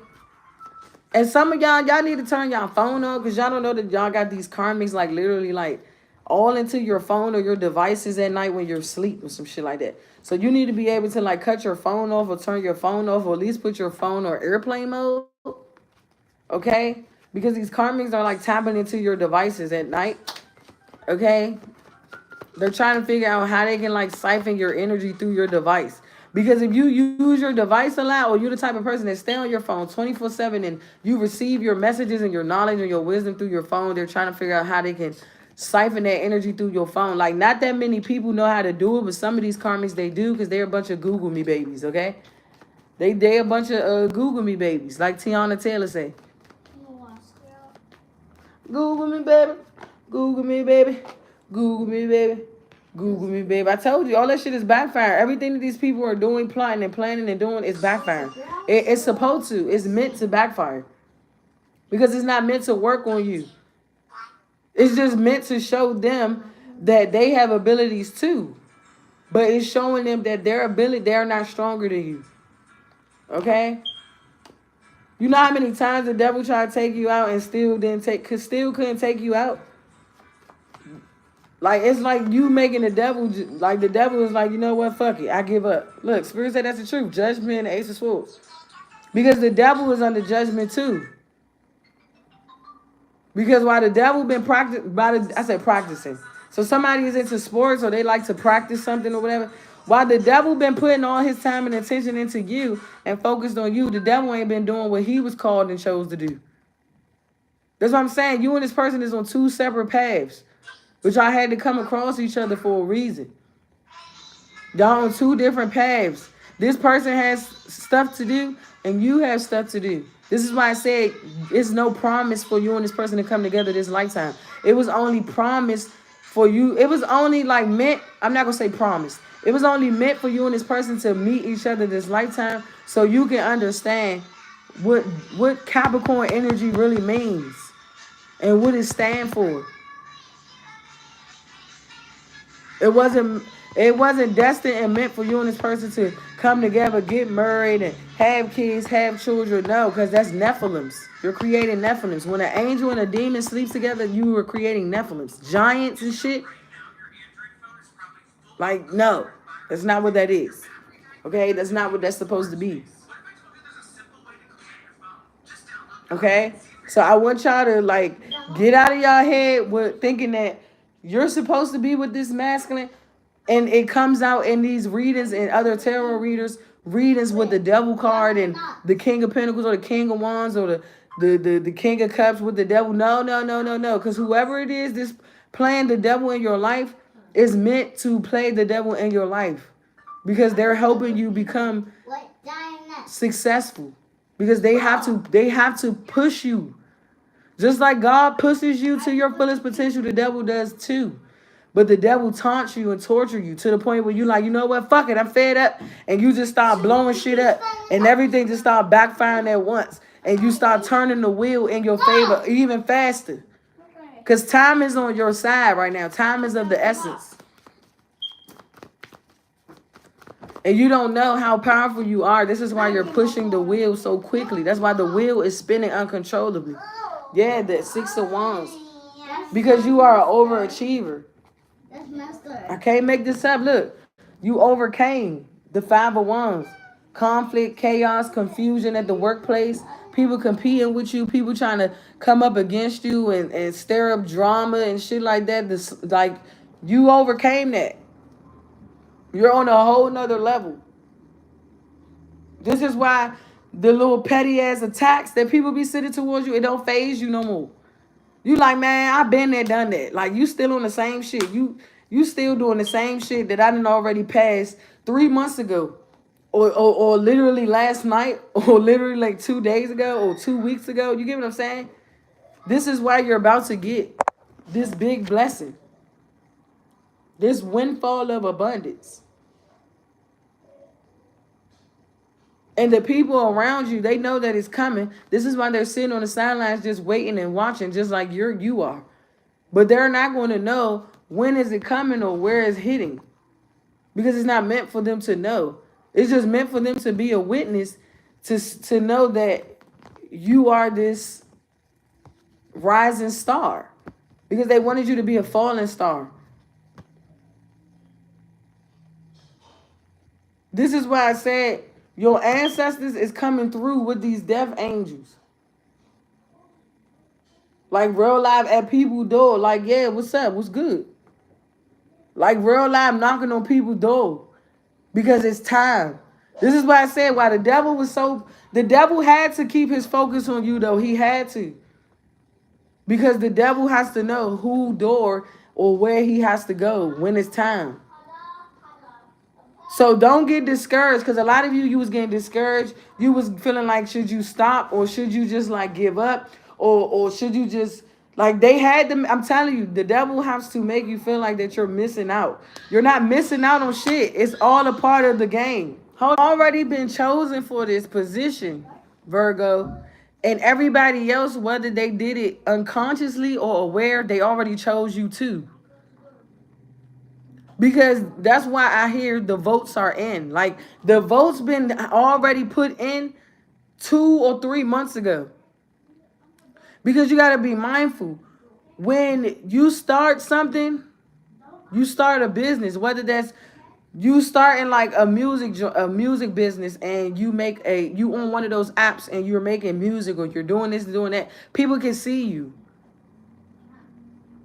And some of y'all need to turn y'all phone on because y'all don't know that y'all got these karmics, like, literally, like, all into your phone or your devices at night when you're asleep or some shit like that. So you need to be able to like cut your phone off or turn your phone off or at least put your phone on airplane mode. Okay? Because these karmics are like tapping into your devices at night. Okay? They're trying to figure out how they can like siphon your energy through your device. Because if you use your device a lot or you're the type of person that stay on your phone 24/7 and you receive your messages and your knowledge and your wisdom through your phone, they're trying to figure out how they can siphon that energy through your phone. Like, not that many people know how to do it, but some of these karmics, they do because they're a bunch of Google me babies, okay? They a bunch of Google me babies, like Tiana Taylor say. Google me, baby. Google me, baby. Google me, baby. Google me, baby. I told you, all that shit is backfire. Everything that these people are doing, plotting and planning and doing is backfiring. It's supposed to. It's meant to backfire. Because it's not meant to work on you. It's just meant to show them that they have abilities too. But it's showing them that their ability, they're not stronger than you. Okay? You know how many times the devil tried to take you out and still couldn't take you out? Like, it's like you making the devil, like the devil is like, you know what, fuck it, I give up. Look, Spirit said that's the truth. Judgment and the Ace of Swords. Because the devil is under judgment too. Because while the devil been practicing. So somebody is into sports or they like to practice something or whatever. While the devil been putting all his time and attention into you and focused on you, the devil ain't been doing what he was called and chose to do. That's what I'm saying. You and this person is on two separate paths. But y'all had to come across each other for a reason. Y'all on two different paths. This person has stuff to do and you have stuff to do. This is why I said it's no promise for you and this person to come together this lifetime. It was only promised for you. It was only like meant. I'm not going to say promise. It was only meant for you and this person to meet each other this lifetime so you can understand what Capricorn energy really means and what it stands for. It wasn't destined and meant for you and this person to come together, get married, and have kids, have children. No, because that's Nephilims. You're creating Nephilims. When an angel and a demon sleeps together, you are creating Nephilims. Giants and shit. Like, no. That's not what that is. Okay? That's not what that's supposed to be. Okay? So I want y'all to, like, get out of y'all head with thinking that you're supposed to be with this masculine. And it comes out in these readings and other tarot readings with the devil card and the King of Pentacles or the King of Wands or the King of Cups with the devil. No, no, no, no, no. Because whoever it is, this playing the devil in your life is meant to play the devil in your life. Because they're helping you become successful. Because they have to push you. Just like God pushes you to your fullest potential, the devil does too. But the devil taunts you and torture you to the point where you like, you know what, fuck it, I'm fed up. And you just start blowing shit up. And everything just start backfiring at once. And you start turning the wheel in your favor even faster. Because time is on your side right now. Time is of the essence. And you don't know how powerful you are. This is why you're pushing the wheel so quickly. That's why the wheel is spinning uncontrollably. Yeah, that 6 of Wands. Because you are an overachiever. I can't make this up. Look, you overcame the 5 of Wands. Conflict, chaos, confusion at the workplace. People competing with you. People trying to come up against you and stir up drama and shit like that. Like, you overcame that. You're on a whole nother level. This is why the little petty ass attacks that people be sending towards you, it don't phase you no more. You like, man, I been there, done that. Like, you still on the same shit. You still doing the same shit that I done already passed 3 months ago. Or literally last night. Or literally like 2 days ago. Or 2 weeks ago. You get what I'm saying? This is why you're about to get this big blessing. This windfall of abundance. And the people around you, they know that it's coming. This is why they're sitting on the sidelines just waiting and watching, just like you are. But they're not going to know when is it coming or where it's hitting. Because it's not meant for them to know. It's just meant for them to be a witness to know that you are this rising star. Because they wanted you to be a falling star. This is why I said your ancestors is coming through with these death angels. Like real life at people's door. Like, yeah, what's up? What's good? Like real life knocking on people's door. Because it's time. This is why I said why the devil was so... The devil had to keep his focus on you, though. He had to. Because the devil has to know who door or where he has to go when it's time. So don't get discouraged, because a lot of you was getting discouraged. You was feeling like, should you stop or should you just like give up or should you just like they had them. I'm telling you, the devil has to make you feel like that you're missing out. You're not missing out on shit. It's all a part of the game. You've already been chosen for this position, Virgo. And everybody else, whether they did it unconsciously or aware, they already chose you too. Because that's why I hear the votes are in. Like, the votes been already put in 2 or 3 months ago. Because you got to be mindful. When you start something, you start a business. Whether that's you starting like a music business and you on one of those apps and you're making music or you're doing this and doing that. People can see you.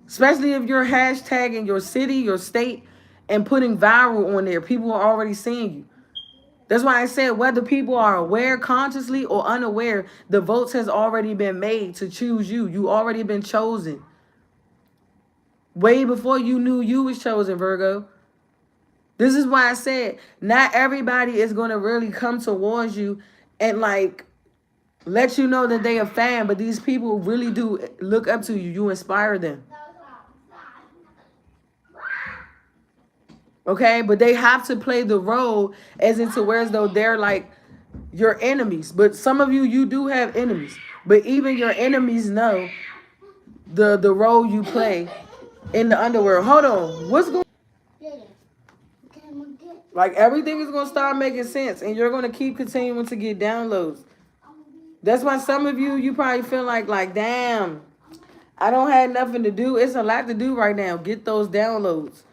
Especially if you're hashtagging your city, your state, and putting viral on there. People are already seeing you. That's why I said whether people are aware consciously or unaware, the votes has already been made to choose you. You already been chosen. Way before you knew you was chosen, Virgo. This is why I said not everybody is going to really come towards you and like let you know that they a fan. But these people really do look up to you. You inspire them. Okay, but they have to play the role as though they're like your enemies. But some of you do have enemies. But even your enemies know the role you play in the underworld. Hold on. What's going on? Like everything is going to start making sense. And you're going to keep continuing to get downloads. That's why some of you probably feel like, damn, I don't have nothing to do. It's a lot to do right now. Get those downloads.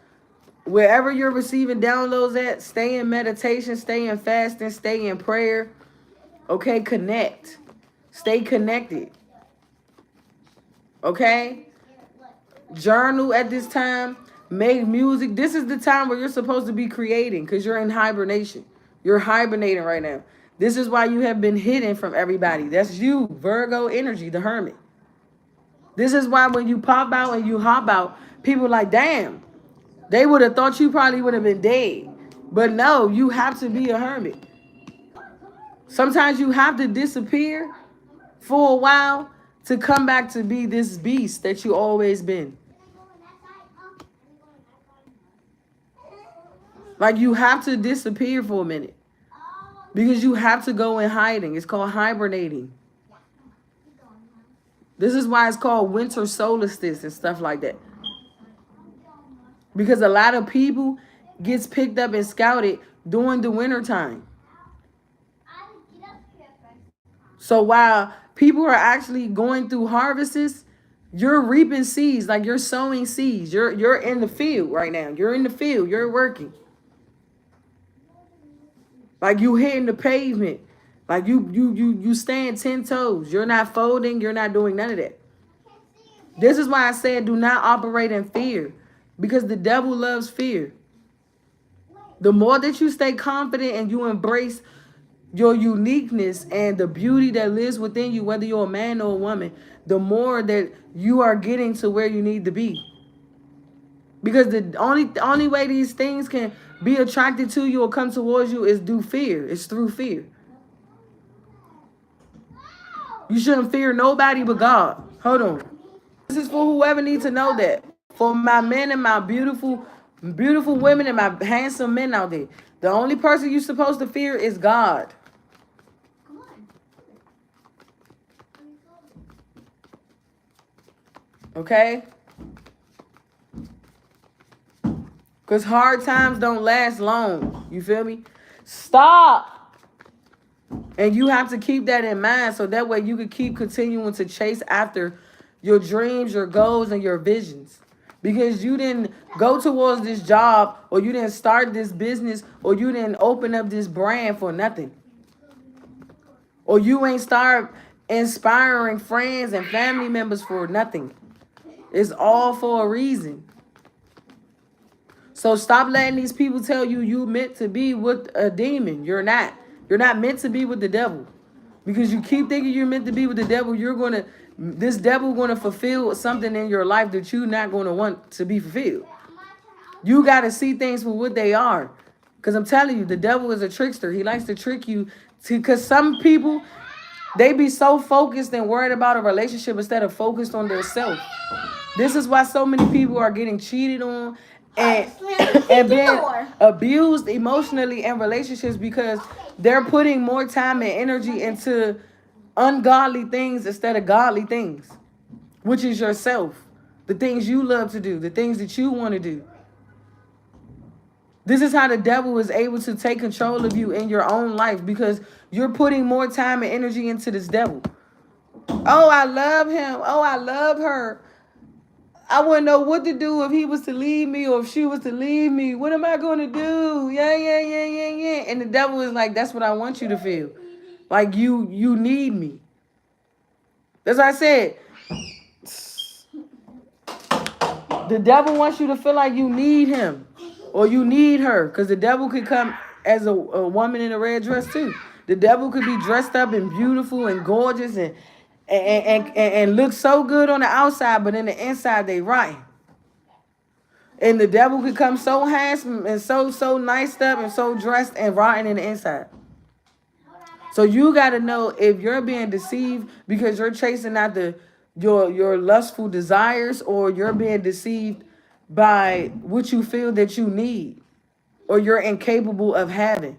Wherever you're receiving downloads at, stay in meditation, stay in fasting, stay in prayer. Okay, connect. Stay connected. Okay? Journal at this time. Make music. This is the time where you're supposed to be creating because you're in hibernation. You're hibernating right now. This is why you have been hidden from everybody. That's you, Virgo energy, the hermit. This is why when you pop out and you hop out, people like, damn, they would have thought you probably would have been dead. But no, you have to be a hermit. Sometimes you have to disappear for a while to come back to be this beast that you always been. Like you have to disappear for a minute. Because you have to go in hiding. It's called hibernating. This is why it's called winter solstice and stuff like that. Because a lot of people gets picked up and scouted during the winter time. So while people are actually going through harvests, you're reaping seeds, like you're sowing seeds. You're in the field right now. You're in the field. You're working. Like you hitting the pavement. Like you stand 10 toes. You're not folding. You're not doing none of that. This is why I said do not operate in fear. Because the devil loves fear. The more that you stay confident and you embrace your uniqueness and the beauty that lives within you, whether you're a man or a woman, the more that you are getting to where you need to be. Because the only way these things can be attracted to you or come towards you is through fear. It's through fear. You shouldn't fear nobody but God. Hold on. This is for whoever needs to know that. For my men and my beautiful women and my handsome men out there. The only person you're supposed to fear is God. Okay? Because hard times don't last long. You feel me? Stop. And you have to keep that in mind so that way you can keep continuing to chase after your dreams, your goals, and your visions. Because you didn't go towards this job or you didn't start this business or you didn't open up this brand for nothing. Or you ain't start inspiring friends and family members for nothing. It's all for a reason. So stop letting these people tell you you meant to be with a demon. You're not. You're not meant to be with the devil. Because you keep thinking you're meant to be with the devil, this devil going to fulfill something in your life that you're not going to want to be fulfilled. You got to see things for what they are. Because I'm telling you, the devil is a trickster. He likes to trick you. Because some people, they be so focused and worried about a relationship instead of focused on their self. This is why so many people are getting cheated on and being abused emotionally in relationships because they're putting more time and energy into ungodly things instead of godly things, which is yourself, the things you love to do, the things that you want to do. This is how the devil is able to take control of you in your own life because you're putting more time and energy into this devil. Oh, I love him. Oh, I love her. I wouldn't know what to do if he was to leave me or if she was to leave me. What am I going to do? Yeah. And the devil is like, that's what I want you to feel. Like you need me. That's what I said. The devil wants you to feel like you need him or you need her because the devil could come as a woman in a red dress too. The devil could be dressed up and beautiful and gorgeous and look so good on the outside, but in the inside they rotten. And the devil could come so handsome and so niced up and so dressed and rotten in the inside. So you got to know if you're being deceived because you're chasing after your lustful desires or you're being deceived by what you feel that you need or you're incapable of having.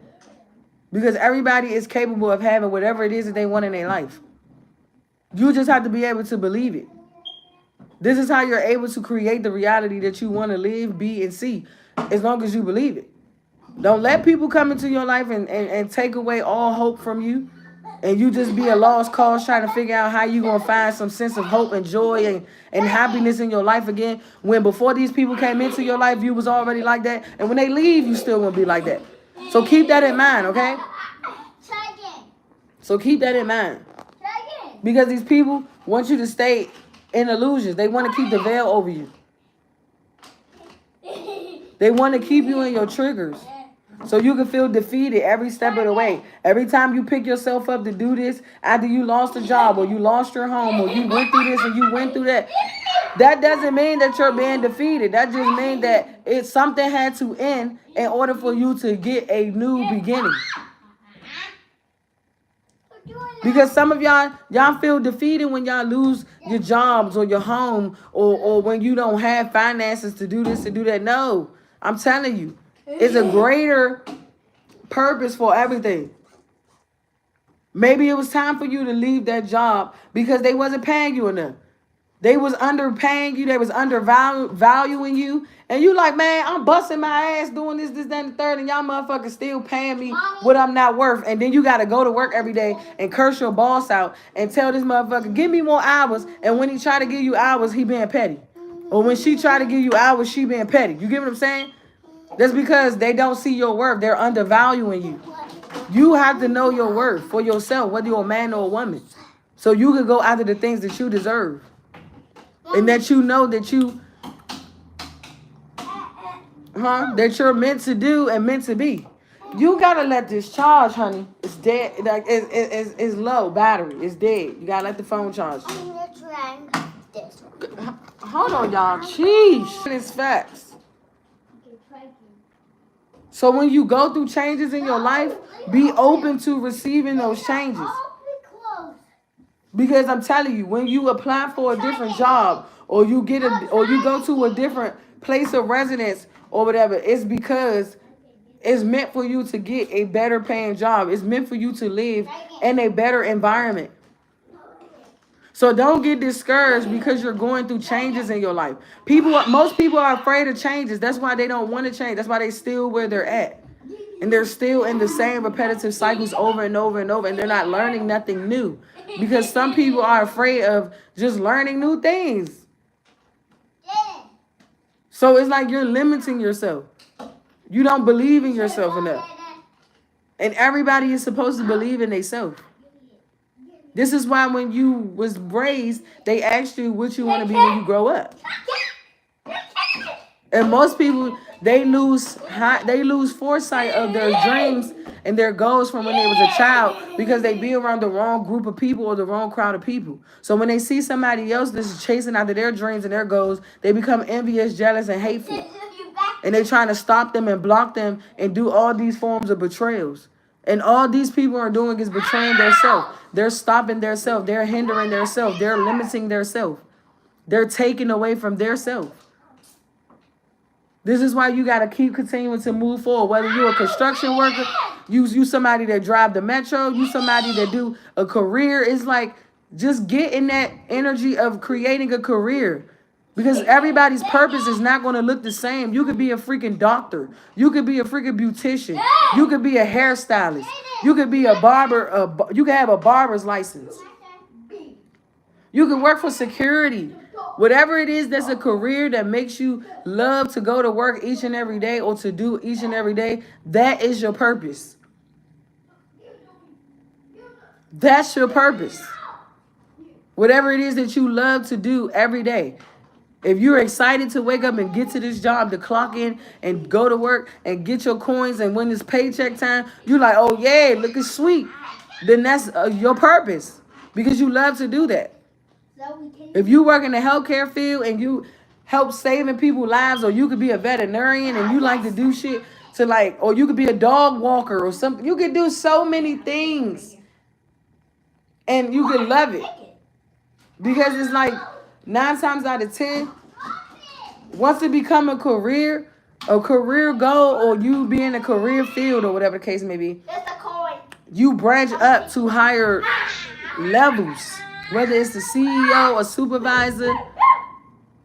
Because everybody is capable of having whatever it is that they want in their life. You just have to be able to believe it. This is how you're able to create the reality that you want to live, be, and see, as long as you believe it. Don't let people come into your life and take away all hope from you, and you just be a lost cause trying to figure out how you're going to find some sense of hope and joy and happiness in your life again, when before these people came into your life, you was already like that, and when they leave, you still going to be like that. So keep that in mind, okay? So keep that in mind. Because these people want you to stay in illusions. They want to keep the veil over you. They want to keep you in your triggers. So you can feel defeated every step of the way. Every time you pick yourself up to do this, after you lost a job or you lost your home or you went through this and you went through that, that doesn't mean that you're being defeated. That just means that something had to end in order for you to get a new beginning. Because some of y'all feel defeated when y'all lose your jobs or your home or when you don't have finances to do this, to do that. No, I'm telling you, it's a greater purpose for everything. Maybe it was time for you to leave that job because they wasn't paying you enough. They was underpaying you. They was undervaluing you. And you like, man, I'm busting my ass doing this, that, and the third. And y'all motherfuckers still paying me what I'm not worth. And then you got to go to work every day and curse your boss out and tell this motherfucker, give me more hours. And when he try to give you hours, he being petty. Or when she try to give you hours, she being petty. You get what I'm saying? That's because they don't see your worth. They're undervaluing you. You have to know your worth for yourself, whether you're a man or a woman. So you can go after the things that you deserve. And that you know that that you're meant to do and meant to be. You gotta let this charge, honey. It's dead. Like it's low battery. It's dead. You gotta let the phone charge. Hold on, y'all. Jeez, it's facts. So when you go through changes in your life, be open to receiving those changes. Because I'm telling you, when you apply for a different job or you go to a different place of residence or whatever, it's because it's meant for you to get a better paying job. It's meant for you to live in a better environment. So don't get discouraged because you're going through changes in your life. Most people are afraid of changes. That's why they don't want to change. That's why they still where they're at. And they're still in the same repetitive cycles over and over and over. And they're not learning nothing new. Because some people are afraid of just learning new things. So it's like you're limiting yourself. You don't believe in yourself enough. And everybody is supposed to believe in themselves. This is why when you was raised, they asked you what you want to be when you grow up. And most people, they lose foresight of their dreams and their goals from when they was a child because they be around the wrong group of people or the wrong crowd of people. So when they see somebody else that's chasing after their dreams and their goals, they become envious, jealous, and hateful. And they trying to stop them and block them and do all these forms of betrayals. And all these people are doing is betraying themselves. They're stopping themselves. They're hindering themselves. They're limiting themselves. They're taking away from themselves. This is why you got to keep continuing to move forward. Whether you're a construction worker, you somebody that drive the metro, you somebody that do a career. It's like just get in that energy of creating a career. Because everybody's purpose is not going to look the same. You could be a freaking doctor. You could be a freaking beautician. You could be a hairstylist. You could be a barber. You could have a barber's license. You can work for security. Whatever it is that's a career that makes you love to go to work each and every day or to do each and every day, that is your purpose. That's your purpose. Whatever it is that you love to do every day. If you're excited to wake up and get to this job, to clock in and go to work and get your coins and when it's paycheck time, you're like, oh yeah, look, it's sweet. Then that's your purpose because you love to do that. If you work in the healthcare field and you help saving people's lives, or you could be a veterinarian and you like to do shit to like, or you could be a dog walker or something. You could do so many things and you could love it because it's like 9 times out of 10, once it become a career goal, or you be in a career field or whatever the case may be, you branch up to higher levels. Whether it's the CEO or supervisor,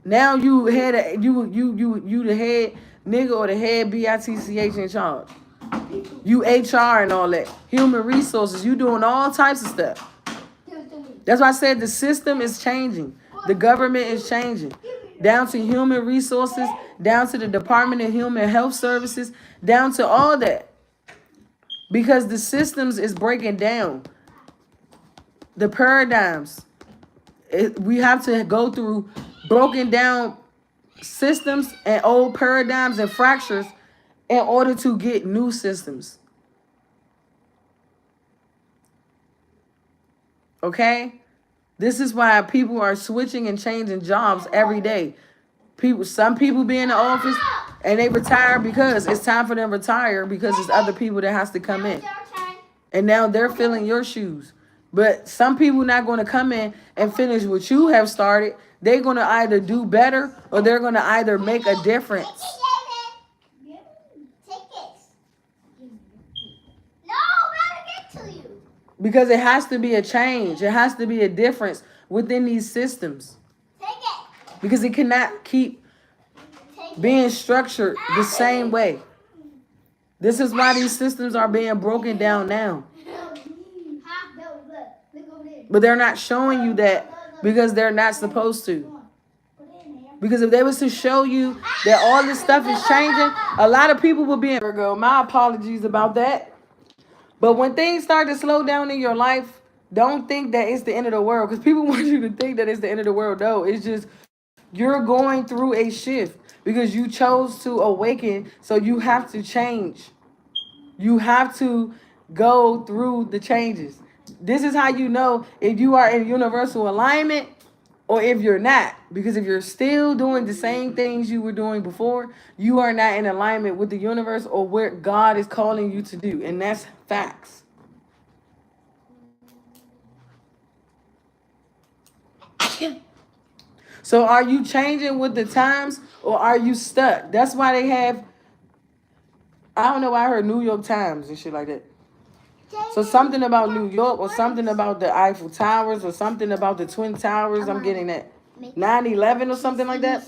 now you the head nigga or the head BITCH in charge. You HR and all that. Human resources, you doing all types of stuff. That's why I said the system is changing. The government is changing. Down to human resources, down to the Department of Human Health Services, down to all that. Because the systems is breaking down. The paradigms. We have to go through broken down systems and old paradigms and fractures in order to get new systems. Okay? This is why people are switching and changing jobs every day. Some people be in the office and they retire because it's time for them to retire because there's other people that has to come in. And now they're filling your shoes. But some people not going to come in and finish what you have started. They're going to either do better or they're going to either make a difference. Because it has to be a change. It has to be a difference within these systems. Because it cannot keep being structured the same way. This is why these systems are being broken down now. But they're not showing you that because they're not supposed to. Because if they was to show you that all this stuff is changing, a lot of people would be in Virgo. My apologies about that. But when things start to slow down in your life, don't think that it's the end of the world. Because people want you to think that it's the end of the world. No, it's just you're going through a shift because you chose to awaken. So you have to change. You have to go through the changes. This is how you know if you are in universal alignment or if you're not. Because if you're still doing the same things you were doing before, you are not in alignment with the universe or what God is calling you to do. And that's facts. So are you changing with the times or are you stuck? That's why they have, I don't know why I heard New York Times and shit like that. So something about New York or something about the Eiffel Towers or something about the Twin Towers. I'm getting that. 9/11 or something like that.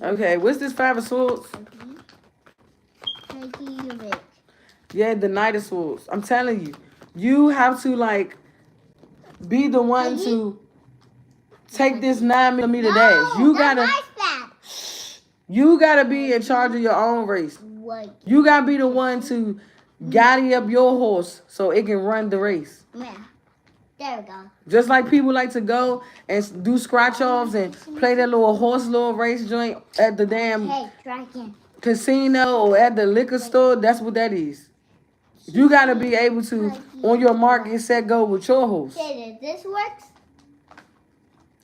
Okay, what's this Five of Swords? Yeah, the Knight of Swords. I'm telling you, you have to like be the one to take this 9mm dash. You gotta be in charge of your own race. You gotta be the one to guide up your horse so it can run the race. Yeah. There we go. Just like people like to go and do scratch offs and play that little little race joint at the damn casino or at the liquor store. That's what that is. You gotta be able to, on your mark, get set, go with your horse. This works?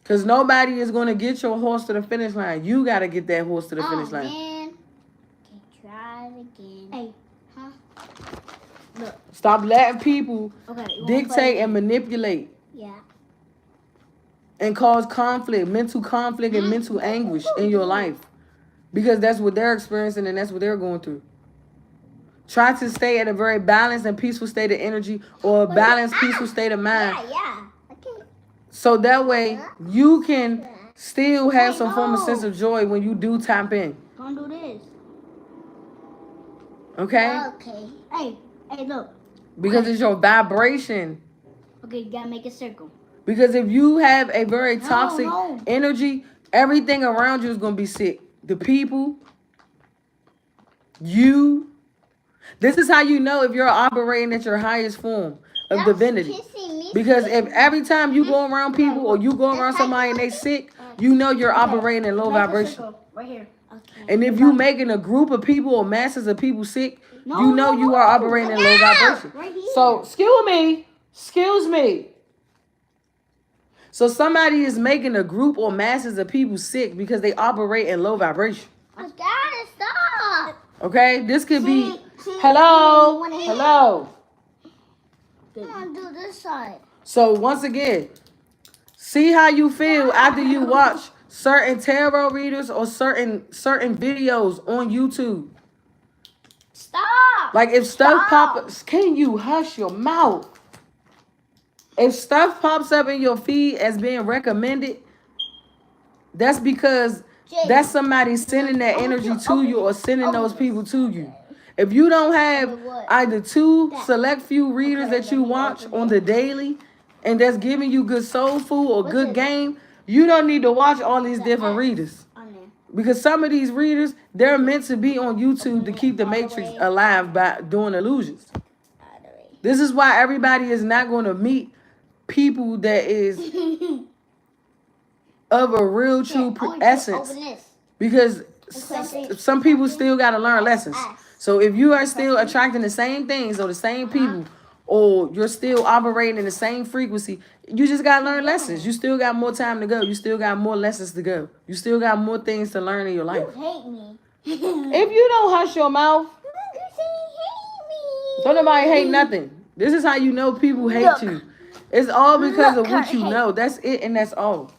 Because nobody is going to get your horse to the finish line. You got to get that horse to the finish line. Man. Okay, try it again. Hey, huh? Look. Stop letting people dictate and manipulate. Yeah. And cause mental conflict and mental anguish in your life. Because that's what they're experiencing and that's what they're going through. Try to stay at a very balanced and peaceful state of energy or a balanced, peaceful state of mind. Yeah. Okay. So that way you can still have some form of sense of joy when you do tap in. Don't do this. Okay? Okay. Hey, look. Because it's your vibration. Okay, you gotta make a circle. Because if you have a very toxic energy, everything around you is going to be sick. The people, you. This is how you know if you're operating at your highest form of divinity. Because if every time you go around people or you go around somebody and they sick, you know you're operating in low vibration. Right here. Okay. And if you making a group of people or masses of people sick, you know you are operating in low vibration. So, excuse me. So somebody is making a group or masses of people sick because they operate in low vibration. I gotta stop. Okay? This could be, hello. Come on, do this side. So once again, see how you feel after you watch certain tarot readers or certain videos on YouTube. Stop. Like if stuff pops up, can you hush your mouth? If stuff pops up in your feed as being recommended, that's because that's somebody sending that energy to you or sending those people to you. If you don't have either two select few readers that you watch on the daily and that's giving you good soul food or good game, you don't need to watch all these different readers. Because some of these readers, they're meant to be on YouTube to keep the matrix alive by doing illusions. This is why everybody is not going to meet people that is of a real true essence. Because some people still got to learn lessons. So if you are still attracting the same things or the same people, or you're still operating in the same frequency, you just got to learn lessons. You still got more time to go. You still got more lessons to go. You still got more things to learn in your life. You hate me. If you don't hush your mouth, don't nobody hate nothing. This is how you know people hate you. It's all because of what you know. That's it, and that's all.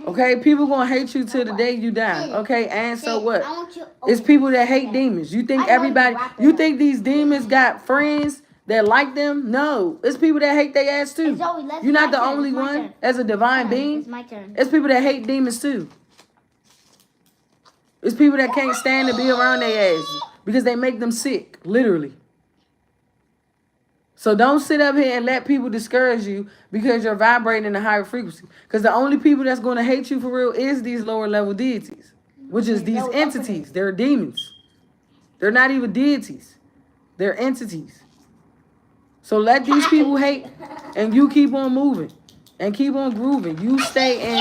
Okay, people gonna hate you till the day you die. Okay, and so what? It's people that hate demons. You think everybody? You think these demons got friends that like them? No, it's people that hate their ass too. You're not the only one as a divine being. It's my turn. It's people that hate demons too. It's people that can't stand to be around their ass because they make them sick, literally. So don't sit up here and let people discourage you because you're vibrating in a higher frequency. Because the only people that's going to hate you for real is these lower level deities, which is these entities. They're demons. They're not even deities. They're entities. So let these people hate and you keep on moving and keep on grooving. You stay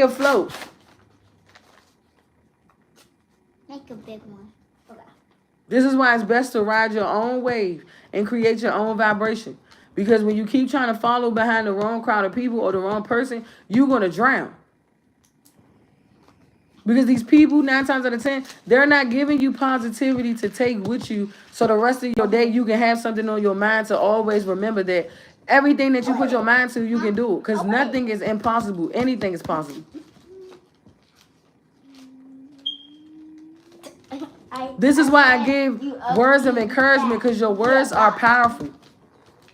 afloat. Make a big one. This is why it's best to ride your own wave and create your own vibration. Because when you keep trying to follow behind the wrong crowd of people or the wrong person, you're going to drown. Because these people, 9 times out of 10, they're not giving you positivity to take with you. So the rest of your day, you can have something on your mind to always remember that everything that you put your mind to, you can do it. Because nothing is impossible. Anything is possible. This is why I give words of encouragement, because your words are powerful.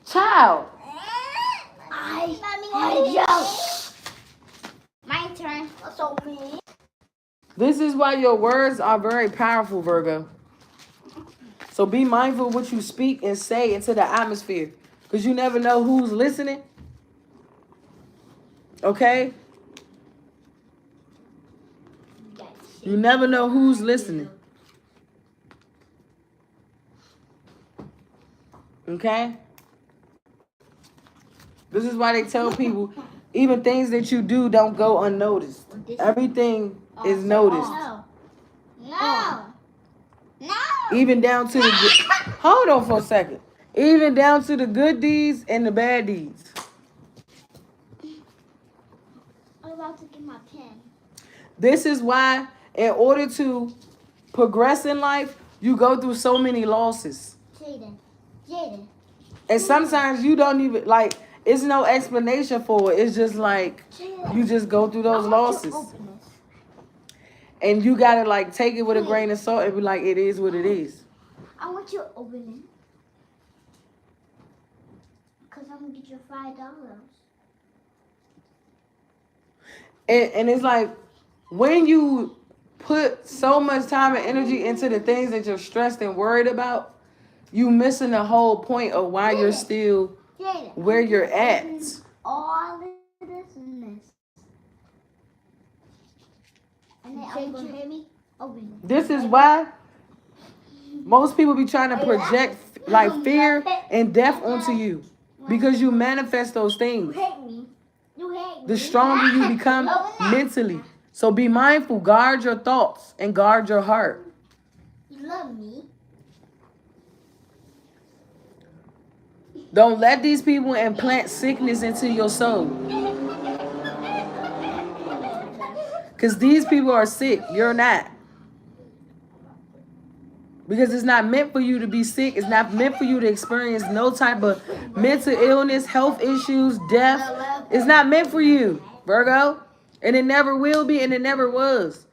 Child. My turn. So me. This is why your words are very powerful, Virgo. So be mindful of what you speak and say into the atmosphere, because you never know who's listening. Okay? You never know who's listening. Okay? This is why they tell people, even things that you do don't go unnoticed. Everything is noticed. No. Even down to the hold on for a second. Even down to the good deeds and the bad deeds. I'm about to get my pen. This is why, in order to progress in life, you go through so many losses. Jaden. And sometimes you don't even, like, it's no explanation for it. It's just like, you just go through those losses. And you gotta, like, take it with a grain of salt and be like, it is what it is. I want you to open it. Because I'm going to get you $5. And it's like, when you put so much time and energy into the things that you're stressed and worried about, you missing the whole point of why you're still where you're at. All of this and this. And then I'm going to hear me open it. This is why most people be trying to project like fear and death onto you, because you manifest those things. You hate me. The stronger you become mentally. So be mindful. Guard your thoughts and guard your heart. You love me. Don't let these people implant sickness into your soul. Because these people are sick. You're not. Because it's not meant for you to be sick. It's not meant for you to experience no type of mental illness, health issues, death. It's not meant for you, Virgo. And it never will be, and it never was.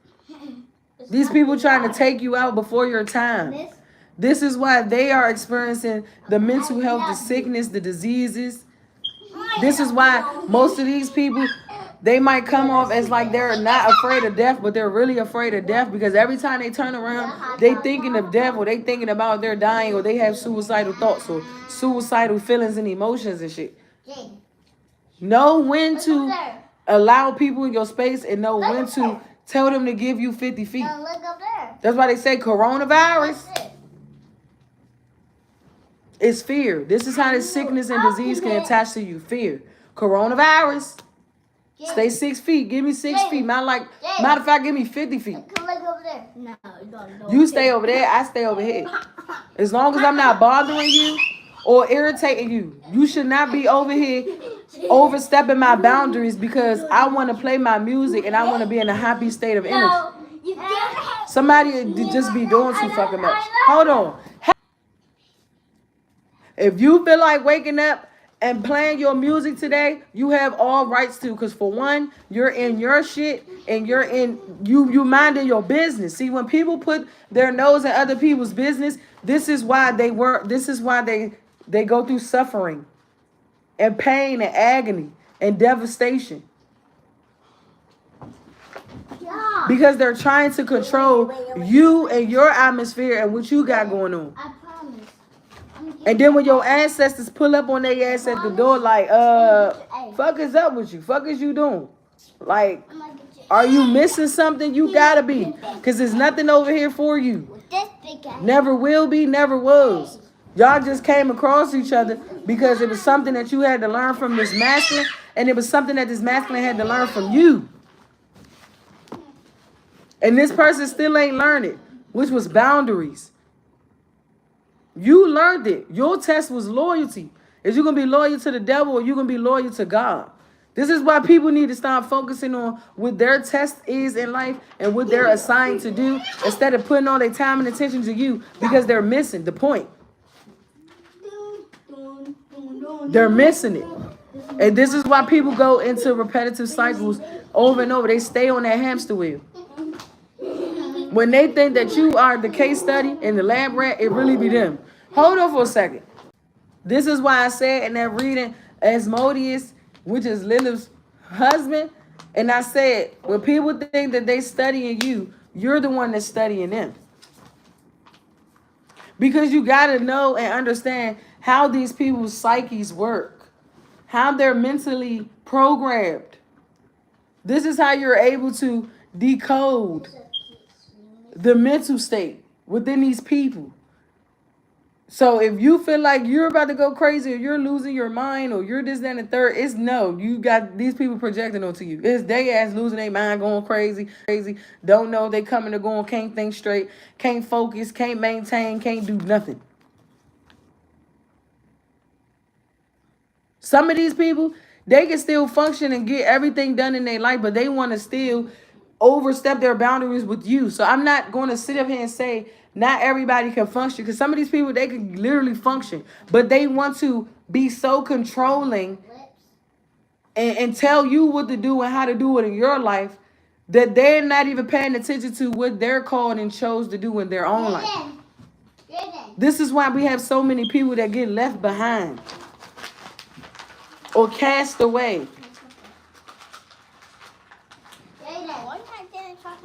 These people trying to take you out before your time. This is why they are experiencing the mental health, the sickness, the diseases. This is why most of these people, they might come off as like they're not afraid of death, but they're really afraid of death, because every time they turn around, they thinking of death, or they thinking about their dying, or they have suicidal thoughts or suicidal feelings and emotions and shit. Know when to allow people in your space and know when to tell them to give you 50 feet. That's why they say coronavirus. It's fear. This is how this sickness and disease can attach to you. Fear. Coronavirus. Stay 6 feet. Give me 6 feet. Matter of fact, give me 50 feet. Come like over there. No, don't. You stay over there. I stay over here. As long as I'm not bothering you or irritating you, you should not be over here overstepping my boundaries because I want to play my music and I want to be in a happy state of energy. Somebody just be doing too fucking much. Hold on. If you feel like waking up and playing your music today, you have all rights to. Because for one, you're in your shit and you're in you minding your business. See, when people put their nose in other people's business, this is why they go through suffering and pain and agony and devastation. Yeah. Because they're trying to control you and your atmosphere and what you got going on. I promise. And then when your ancestors pull up on their ass at the door like, fuck is up with you? Fuck is you doing? Like, are you missing something? You gotta be. Because there's nothing over here for you. Never will be, never was. Y'all just came across each other because it was something that you had to learn from this masculine, and it was something that this masculine had to learn from you. And this person still ain't learned it, which was boundaries. You learned it. Your test was loyalty. Is you going to be loyal to the devil or you going to be loyal to God? This is why people need to start focusing on what their test is in life and what they're assigned to do instead of putting all their time and attention to you because they're missing the point. They're missing it. And this is why people go into repetitive cycles over and over. They stay on that hamster wheel. When they think that you are the case study and the lab rat, it really be them. Hold on for a second. This is why I said in that reading, Asmodeus, which is Lilith's husband, and I said, when people think that they studying you, you're the one that's studying them. Because you got to know and understand how these people's psyches work, how they're mentally programmed. This is how you're able to decode the mental state within these people. So if you feel like you're about to go crazy or you're losing your mind or you're this, that, and the third, it's no. You got these people projecting onto you. It's they ass losing their mind, going crazy. Don't know they coming or going, can't think straight, can't focus, can't maintain, can't do nothing. Some of these people, they can still function and get everything done in their life, but they want to still overstep their boundaries with you. So I'm not going to sit up here and say not everybody can function, because some of these people, they can literally function, but they want to be so controlling and tell you what to do and how to do it in your life that they're not even paying attention to what they're called and chose to do in their own life. This is why we have so many people that get left behind or cast away.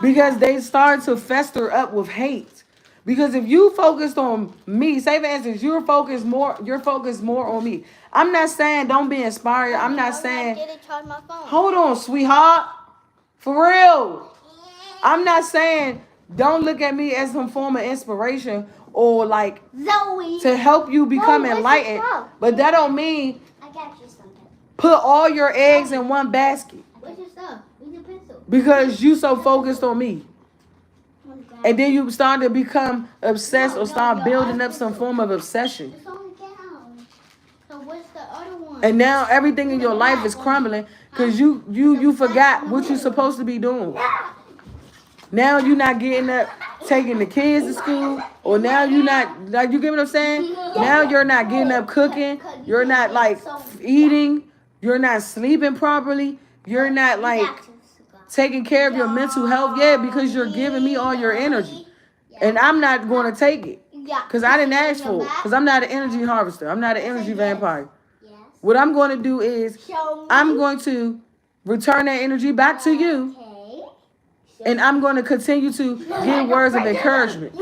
Because they start to fester up with hate. Because if you focused on me, say for instance, you're focused more on me. I'm not saying don't be inspired. I'm not saying, hold on, sweetheart. For real. I'm not saying don't look at me as some form of inspiration or like Zoe, to help you become enlightened. But that don't mean I got you something. put all your eggs in one basket. What's your stuff? Where's your pencil? Because you so focused on me. And then you start to become obsessed or start building up some form of obsession. It's only down. So what's the other one? And now everything in your life is crumbling because you forgot what you're supposed to be doing. Now you're not getting up, taking the kids to school, or now you're not, like, you get what I'm saying? Now you're not getting up cooking. You're not like eating. You're not sleeping properly. You're not like taking care of your mental health yet because you're giving me all your energy. And I'm not going to take it because I didn't ask for it, because I'm not an energy harvester. I'm not an energy vampire. What I'm going to do is I'm going to return that energy back to you, and I'm going to continue to give words of encouragement.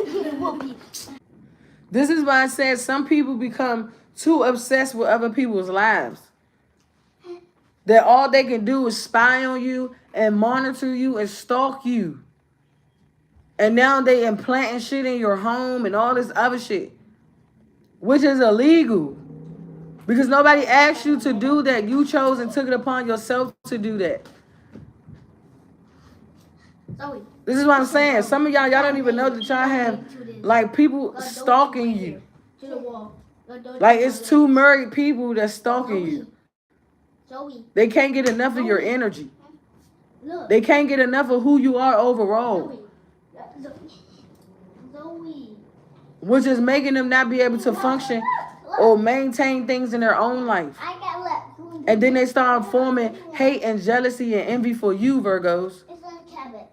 This is why I said some people become too obsessed with other people's lives, that all they can do is spy on you and monitor you and stalk you. And now they implanting shit in your home and all this other shit, which is illegal. Because nobody asked you to do that. You chose and took it upon yourself to do that. Zoe. This is what I'm saying. Some of y'all don't even know that y'all have, like, people stalking you. To the wall. Like, it's two married people that's stalking you. Zoe. They can't get enough of your energy. Look. They can't get enough of who you are overall. Zoe. Which is making them not be able to function or maintain things in their own life. I got left. And then they start forming hate and jealousy and envy for you, Virgos. It's on cabbage.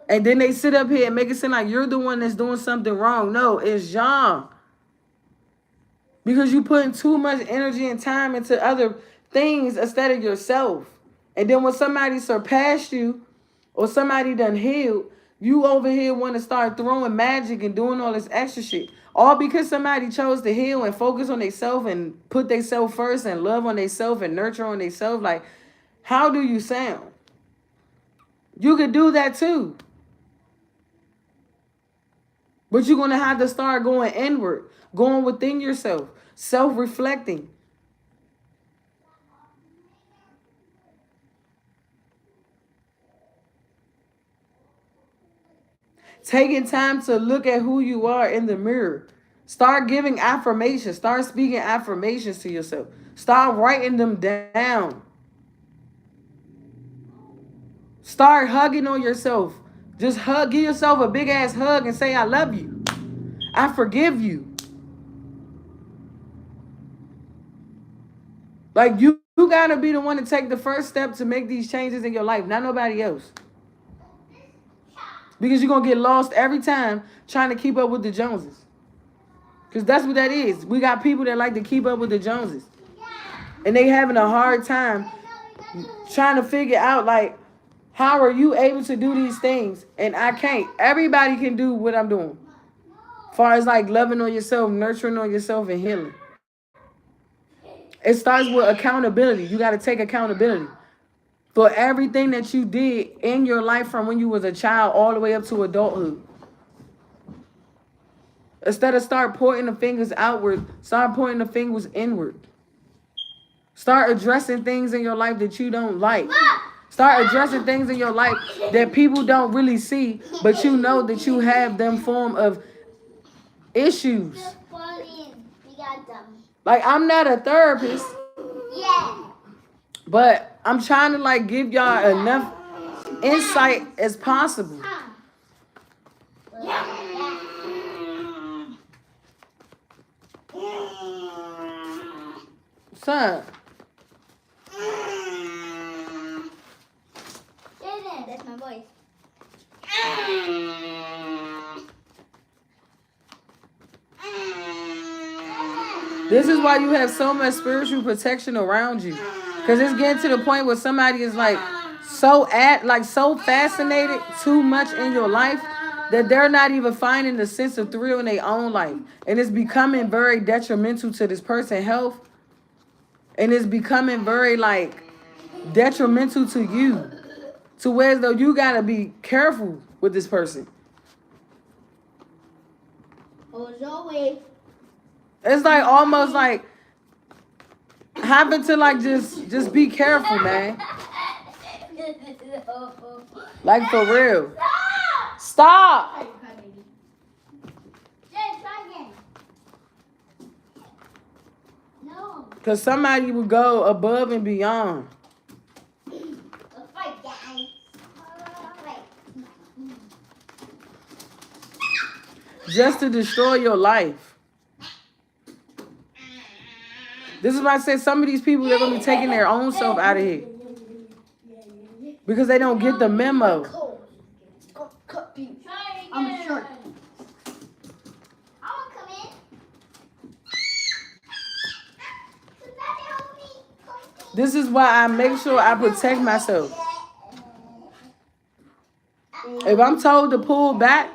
And then they sit up here and make it seem like you're the one that's doing something wrong. No, it's y'all. Because you putting too much energy and time into other things instead of yourself. And then when somebody surpassed you or somebody done healed, you over here want to start throwing magic and doing all this extra shit. All because somebody chose to heal and focus on themselves and put themselves first and love on themselves and nurture on themselves. Like, how do you sound? You could do that too. But you're going to have to start going inward, going within yourself, self-reflecting. Taking time to look at who you are in the mirror. Start giving affirmations. Start speaking affirmations to yourself. Start writing them down. Start hugging on yourself. Just give yourself a big ass hug and say, I love you. I forgive you. Like, you gotta be the one to take the first step to make these changes in your life, not nobody else. Because you're gonna get lost every time trying to keep up with the Joneses. Because that's what that is. We got people that like to keep up with the Joneses. And they having a hard time trying to figure out, like, how are you able to do these things? And I can't. Everybody can do what I'm doing. As far as like loving on yourself, nurturing on yourself, and healing. It starts with accountability. You got to take accountability for everything that you did in your life from when you was a child all the way up to adulthood. Instead of start pointing the fingers outward, start pointing the fingers inward. Start addressing things in your life that you don't like. Start addressing things in your life that people don't really see, but you know that you have them form of issues. Like, I'm not a therapist. Yeah. But I'm trying to like give y'all enough insight as possible. Son. That's my voice. This is why you have so much spiritual protection around you. Because it's getting to the point where somebody is like so fascinated too much in your life that they're not even finding the sense of thrill in their own life. And it's becoming very detrimental to this person's health. And it's becoming very like detrimental to you. To where as though you gotta be careful with this person. Oh, Zoe. It's like almost like having to like just be careful, man. Like for real. Stop. No. Because somebody will go above and beyond. Just to destroy your life. This is why I said some of these people, they're going to be taking their own self out of here. Because they don't get the memo. I'm short. I want to come in. This is why I make sure I protect myself. If I'm told to pull back,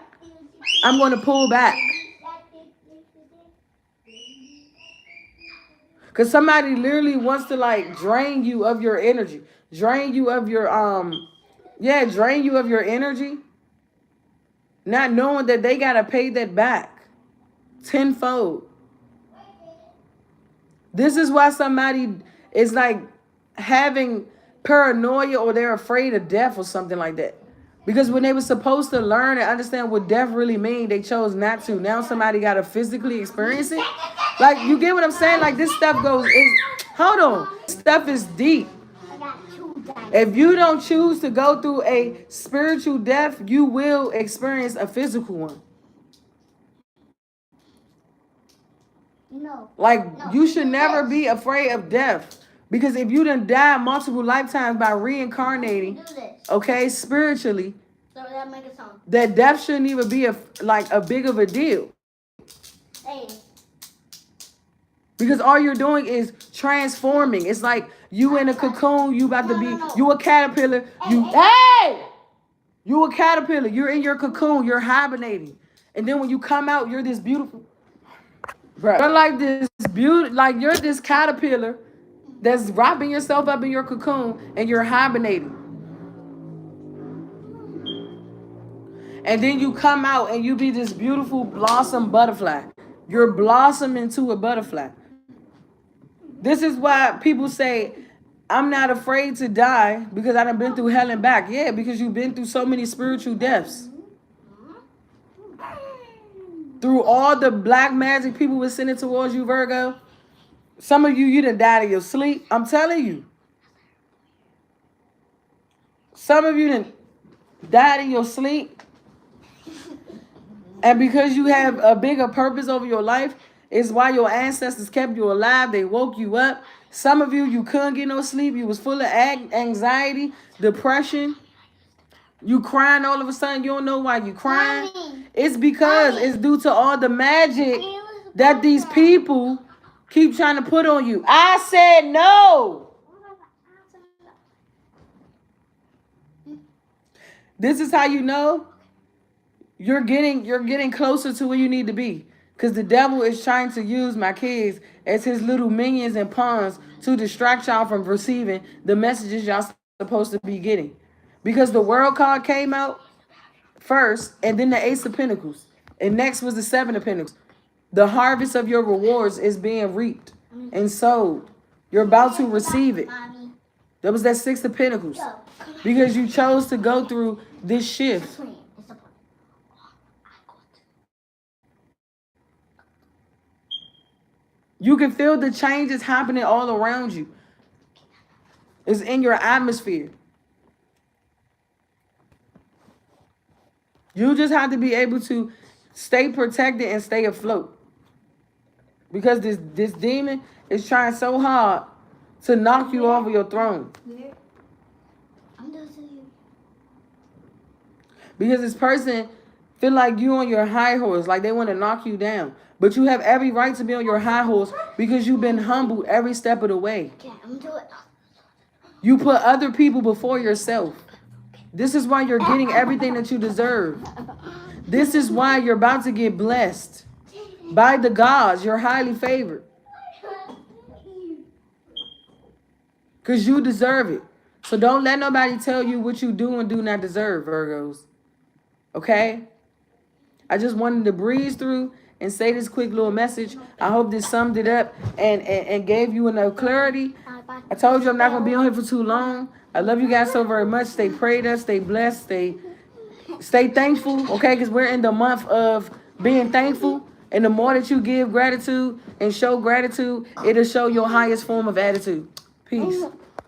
I'm going to pull back. Because somebody literally wants to like drain you of your energy. Drain you of your, drain you of your energy. Not knowing that they got to pay that back tenfold. This is why somebody is like having paranoia or they're afraid of death or something like that. Because when they were supposed to learn and understand what death really means, they chose not to. Now somebody got to physically experience it. Like, you get what I'm saying? Like, this stuff hold on. Stuff is deep. If you don't choose to go through a spiritual death, you will experience a physical one. No. Like, you should never be afraid of death. Because if you done died multiple lifetimes by reincarnating, okay, spiritually, so that make a song. That death shouldn't even be a big of a deal. Hey. Because all you're doing is transforming. It's like you in a cocoon, you about to be, you a caterpillar. You a caterpillar. You're in your cocoon, you're hibernating. And then when you come out, you're this beautiful. Right. You're like this like you're this caterpillar that's wrapping yourself up in your cocoon and you're hibernating. And then you come out and you be this beautiful blossom butterfly. You're blossoming into a butterfly. This is why people say, I'm not afraid to die because I done been through hell and back. Yeah, because you've been through so many spiritual deaths. Through all the black magic people were sending towards you, Virgo. Some of you done died in your sleep. I'm telling you. Some of you done died in your sleep. And because you have a bigger purpose over your life, it's why your ancestors kept you alive. They woke you up. Some of you couldn't get no sleep. You was full of anxiety, depression. You crying all of a sudden. You don't know why you crying. Mommy. It's because it's due to all the magic that these people keep trying to put on you. I said no. This is how you know you're getting closer to where you need to be. Because the devil is trying to use my kids as his little minions and pawns to distract y'all from receiving the messages y'all supposed to be getting. Because the world card came out first, and then the Ace of Pentacles. And next was the Seven of Pentacles. The harvest of your rewards is being reaped and sowed. You're about to receive it. That was that Six of Pentacles. Because you chose to go through this shift. You can feel the changes happening all around you. It's in your atmosphere. You just have to be able to stay protected and stay afloat. Because this demon is trying so hard to knock you off of your throne. Because this person feel like you on your high horse, like they want to knock you down. But you have every right to be on your high horse because you've been humbled every step of the way. You put other people before yourself. This is why you're getting everything that you deserve. This is why you're about to get blessed by the gods. You're highly favored. Because you deserve it. So don't let nobody tell you what you do and do not deserve, Virgos. Okay? I just wanted to breeze through and say this quick little message. I hope this summed it up and gave you enough clarity. I told you I'm not going to be on here for too long. I love you guys so very much. Stay prayed up, stay blessed, stay thankful, okay? Because we're in the month of being thankful. And the more that you give gratitude and show gratitude, it'll show your highest form of attitude. Peace.